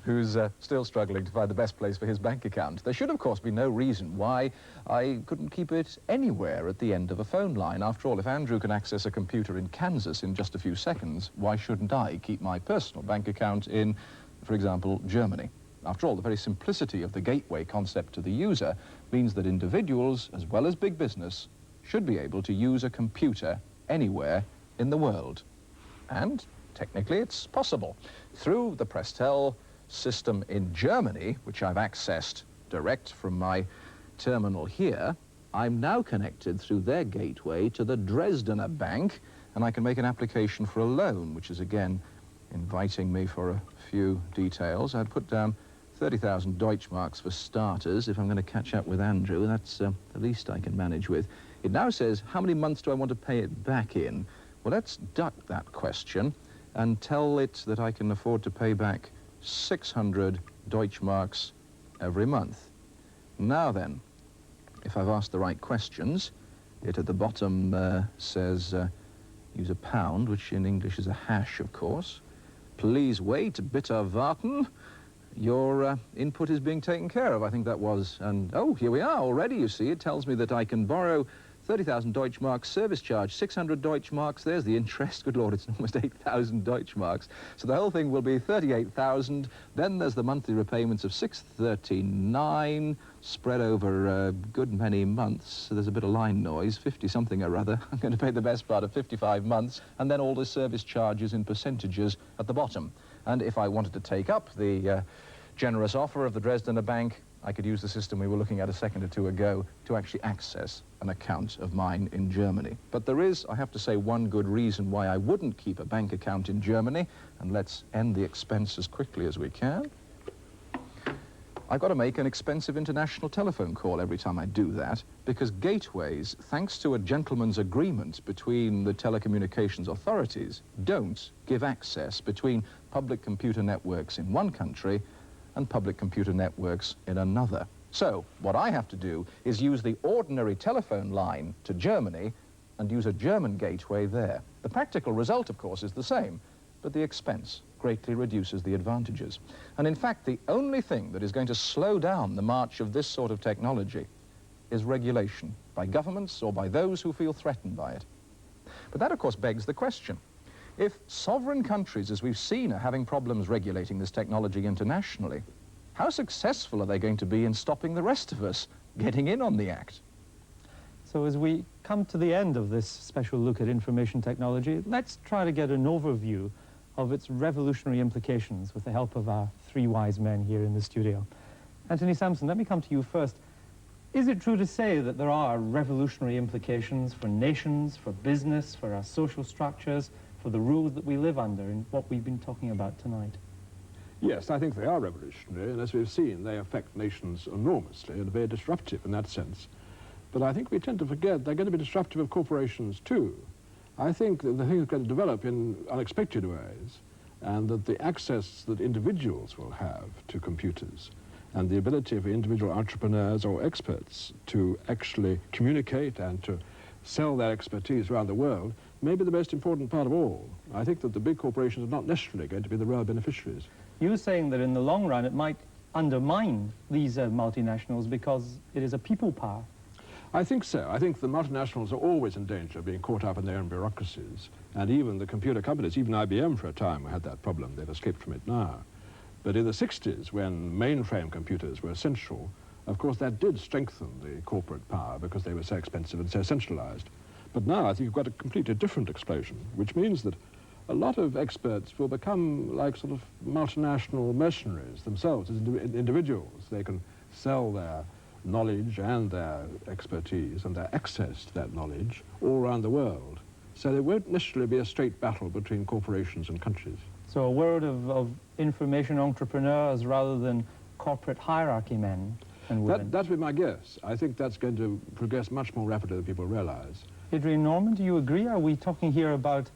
Who's still struggling to find the best place for his bank account. There should, of course, be no reason why I couldn't keep it anywhere at the end of a phone line. After all, if Andrew can access a computer in Kansas in just a few seconds, why shouldn't I keep my personal bank account in, for example, Germany? After all, the very simplicity of the gateway concept to the user means that individuals, as well as big business, should be able to use a computer anywhere in the world. And technically, it's possible. Through the Prestel system in Germany, which I've accessed direct from my terminal here, I'm now connected through their gateway to the Dresdner Bank, and I can make an application for a loan, which is again inviting me for a few details. I'd put down 30,000 Deutschmarks for starters. If I'm going to catch up with Andrew, that's the least I can manage with. It now says, how many months do I want to pay it back in? Well, let's duck that question and tell it that I can afford to pay back 600 Deutschmarks every month. Now then, if I've asked the right questions, it at the bottom says use a pound, which in English is a hash, of course. Please wait, bitte warten. Your input is being taken care of. I think that was, and oh, here we are already, you see. It tells me that I can borrow 30,000 Deutschmarks, service charge, 600 Deutschmarks. There's the interest. Good Lord, it's almost 8,000 Deutschmarks. So the whole thing will be 38,000. Then there's the monthly repayments of 639, spread over a good many months. So there's a bit of line noise, 50-something or other. I'm going to pay the best part of 55 months. And then all the service charges in percentages at the bottom. And if I wanted to take up the generous offer of the Dresdner Bank, I could use the system we were looking at a second or two ago to actually access an account of mine in Germany. But there is, I have to say, one good reason why I wouldn't keep a bank account in Germany, and let's end the expense as quickly as we can. I've got to make an expensive international telephone call every time I do that, because gateways, thanks to a gentleman's agreement between the telecommunications authorities, don't give access between public computer networks in one country and public computer networks in another. So what I have to do is use the ordinary telephone line to Germany and use a German gateway there. The practical result, of course, is the same, but the expense greatly reduces the advantages. And in fact, the only thing that is going to slow down the march of this sort of technology is regulation by governments or by those who feel threatened by it. But that, of course, begs the question. If sovereign countries, as we've seen, are having problems regulating this technology internationally, how successful are they going to be in stopping the rest of us getting in on the act? So as we come to the end of this special look at information technology, let's try to get an overview of its revolutionary implications with the help of our three wise men here in the studio. Anthony Sampson, let me come to you first. Is it true to say that there are revolutionary implications for nations, for business, for our social structures, for the rules that we live under in what we've been talking about tonight? Yes, I think they are revolutionary, and as we've seen, they affect nations enormously and are very disruptive in that sense. But I think we tend to forget they're going to be disruptive of corporations too. I think that the thing is going to develop in unexpected ways, and that the access that individuals will have to computers and the ability for individual entrepreneurs or experts to actually communicate and to sell their expertise around the world may be the most important part of all. I think that the big corporations are not necessarily going to be the real beneficiaries. You're saying that in the long run it might undermine these multinationals because it is a people power. I think so. I think the multinationals are always in danger of being caught up in their own bureaucracies. And even the computer companies, even IBM for a time had that problem. They've escaped from it now. But in the 60s, when mainframe computers were essential, of course that did strengthen the corporate power because they were so expensive and so centralized. But now I think you've got a completely different explosion, which means that a lot of experts will become like sort of multinational mercenaries themselves as individuals. They can sell their knowledge and their expertise and their access to that knowledge all around the world. So there won't necessarily be a straight battle between corporations and countries. So a world of information entrepreneurs rather than corporate hierarchy men and women. That would be my guess. I think that's going to progress much more rapidly than people realize. Adrian Norman, do you agree? Are we talking here about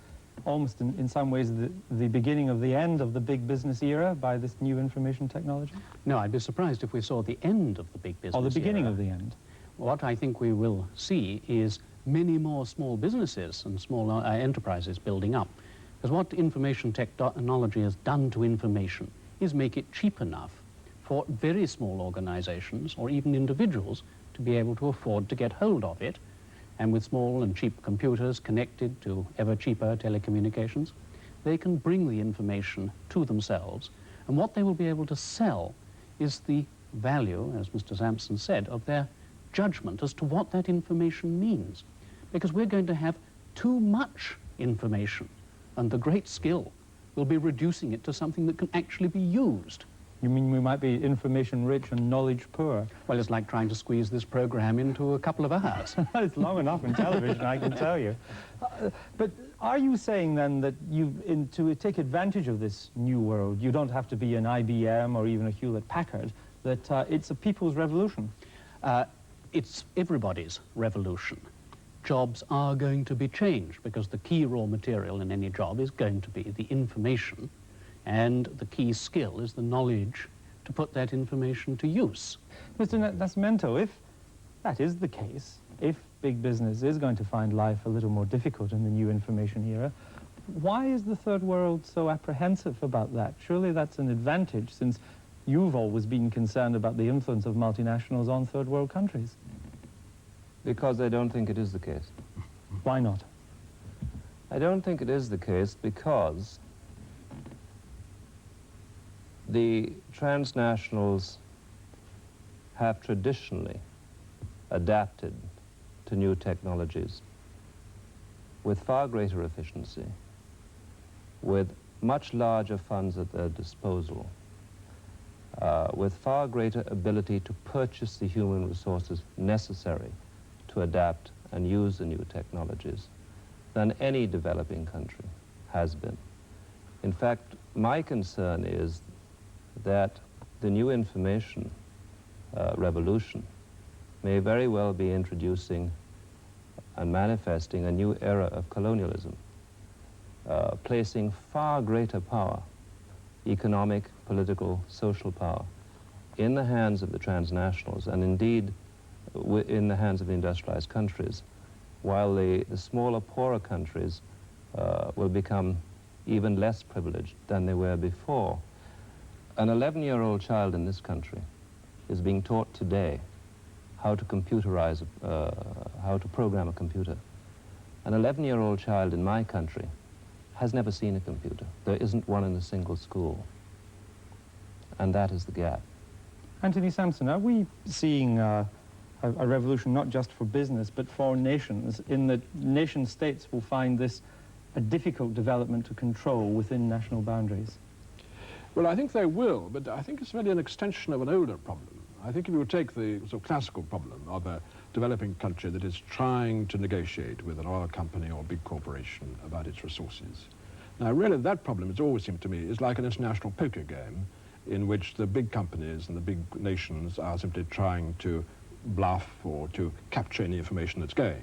almost in some ways the beginning of the end of the big business era by this new information technology? No, I'd be surprised if we saw the end of the big business era. Or the beginning of the end. What I think we will see is many more small businesses and small enterprises building up. Because what information technology has done to information is make it cheap enough for very small organizations or even individuals to be able to afford to get hold of it. And with small and cheap computers connected to ever cheaper telecommunications, they can bring the information to themselves. And what they will be able to sell is the value, as Mr. Sampson said, of their judgment as to what that information means. Because we're going to have too much information, and the great skill will be reducing it to something that can actually be used. You mean we might be information rich and knowledge poor? Well, it's like trying to squeeze this program into a couple of hours. It's long enough in television, I can tell you. But are you saying then that to take advantage of this new world, you don't have to be an IBM or even a Hewlett-Packard, that it's a people's revolution? It's everybody's revolution. Jobs are going to be changed because the key raw material in any job is going to be the information, and the key skill is the knowledge to put that information to use. Mr. Nascimento, if that is the case, if big business is going to find life a little more difficult in the new information era, why is the third world so apprehensive about that? Surely that's an advantage, since you've always been concerned about the influence of multinationals on third world countries. Because I don't think it is the case. Why not? I don't think it is the case because the transnationals have traditionally adapted to new technologies with far greater efficiency, with much larger funds at their disposal, with far greater ability to purchase the human resources necessary to adapt and use the new technologies than any developing country has been. In fact, my concern is that the new information revolution may very well be introducing and manifesting a new era of colonialism, placing far greater power, economic, political, social power, in the hands of the transnationals, and indeed in the hands of the industrialized countries, while the smaller, poorer countries will become even less privileged than they were before. An 11-year-old child in this country is being taught today how to computerize, how to program a computer. An 11-year-old child in my country has never seen a computer. There isn't one in a single school. And that is the gap. Anthony Sampson, are we seeing a revolution not just for business, but for nations, in that nation states will find this a difficult development to control within national boundaries? Well, I think they will, but I think it's really an extension of an older problem. I think if you would take the sort of classical problem of a developing country that is trying to negotiate with an oil company or big corporation about its resources. Now, really, that problem, it's always seemed to me, is like an international poker game in which the big companies and the big nations are simply trying to bluff or to capture any information that's going.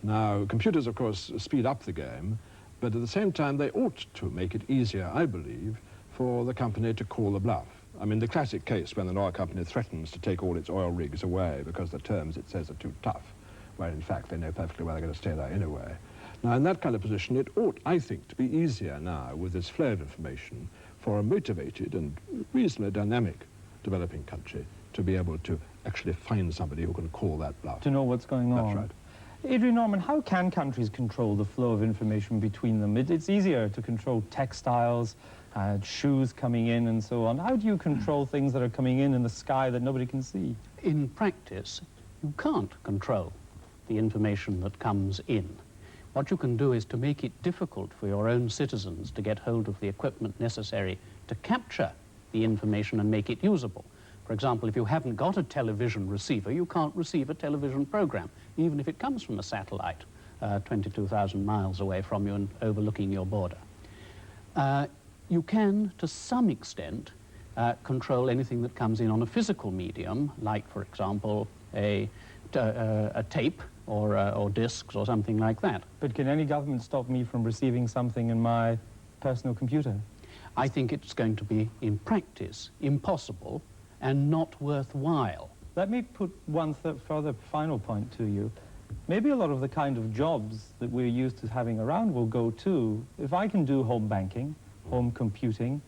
Now, computers, of course, speed up the game, but at the same time, they ought to make it easier, I believe, for the company to call the bluff. I mean, the classic case when an oil company threatens to take all its oil rigs away because the terms it says are too tough, where in fact they know perfectly well they're going to stay there anyway. Now, in that kind of position, it ought, I think, to be easier now with this flow of information for a motivated and reasonably dynamic developing country to be able to actually find somebody who can call that bluff. To know what's going on. That's right. Adrian Norman, how can countries control the flow of information between them? It's easier to control textiles, shoes coming in and so on. How do you control things that are coming in the sky that nobody can see? In practice, you can't control the information that comes in. What you can do is to make it difficult for your own citizens to get hold of the equipment necessary to capture the information and make it usable. For example, if you haven't got a television receiver, you can't receive a television program, even if it comes from a satellite 22,000 miles away from you and overlooking your border. You can, to some extent, control anything that comes in on a physical medium, like, for example, a tape or discs or something like that. But can any government stop me from receiving something in my personal computer? I think it's going to be, in practice, impossible and not worthwhile. Let me put one further final point to you. Maybe a lot of the kind of jobs that we're used to having around will go too. If I can do home banking, home computing,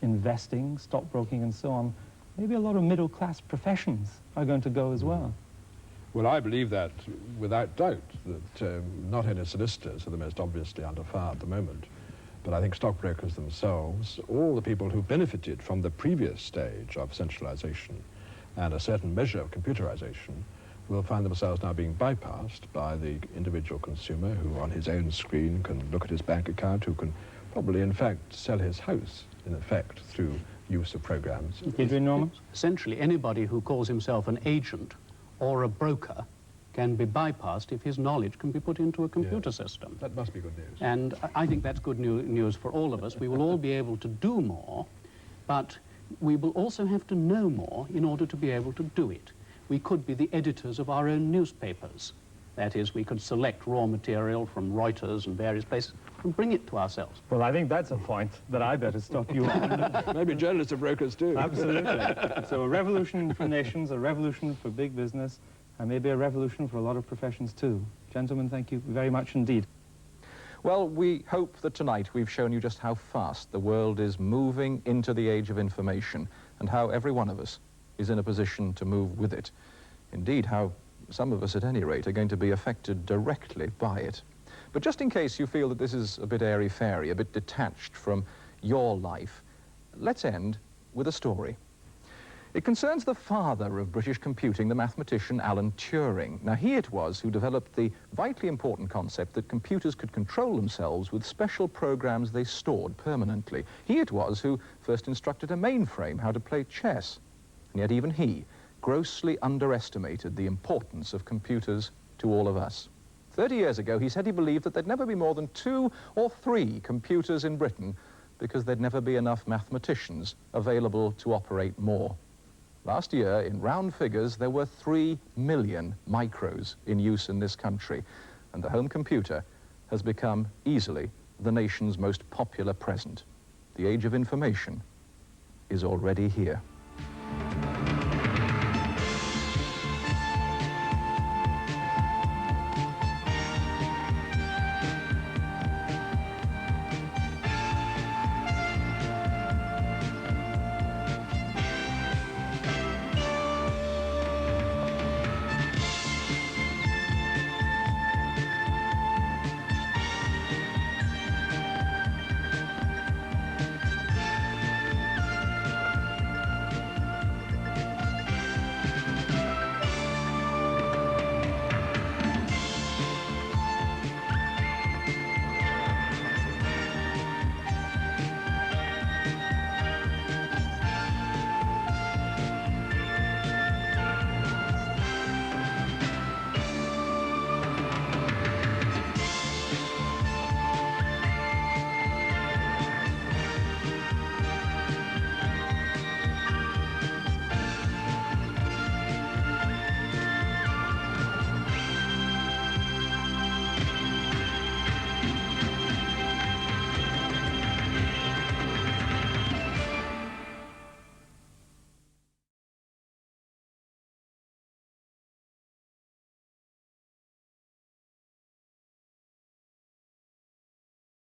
investing, stockbroking and so on, maybe a lot of middle-class professions are going to go as well. Well, I believe that without doubt, that not only solicitors are the most obviously under fire at the moment, but I think stockbrokers themselves, all the people who benefited from the previous stage of centralization and a certain measure of computerization will find themselves now being bypassed by the individual consumer who on his own screen can look at his bank account, who can probably in fact sell his house in effect through use of programs. Adrian Norman? Essentially anybody who calls himself an agent or a broker can be bypassed if his knowledge can be put into a computer system. That must be good news. And I think that's good news for all of us. We will all be able to do more, but we will also have to know more in order to be able to do it. We could be the editors of our own newspapers. That is, we could select raw material from Reuters and various places and bring it to ourselves. Well, I think that's a point that I better stop you on. Maybe journalists are brokers too. Absolutely. So a revolution for nations, a revolution for big business, and maybe a revolution for a lot of professions too. Gentlemen, thank you very much indeed. Well, we hope that tonight we've shown you just how fast the world is moving into the age of information and how every one of us is in a position to move with it. Indeed, how some of us, at any rate, are going to be affected directly by it. But just in case you feel that this is a bit airy-fairy, a bit detached from your life, let's end with a story. It concerns the father of British computing, the mathematician Alan Turing. Now, he it was who developed the vitally important concept that computers could control themselves with special programs they stored permanently. He it was who first instructed a mainframe how to play chess. And yet even he grossly underestimated the importance of computers to all of us. 30 years ago, he said he believed that there'd never be more than 2 or 3 computers in Britain because there'd never be enough mathematicians available to operate more. Last year, in round figures, there were 3 million micros in use in this country, and the home computer has become easily the nation's most popular present. The age of information is already here.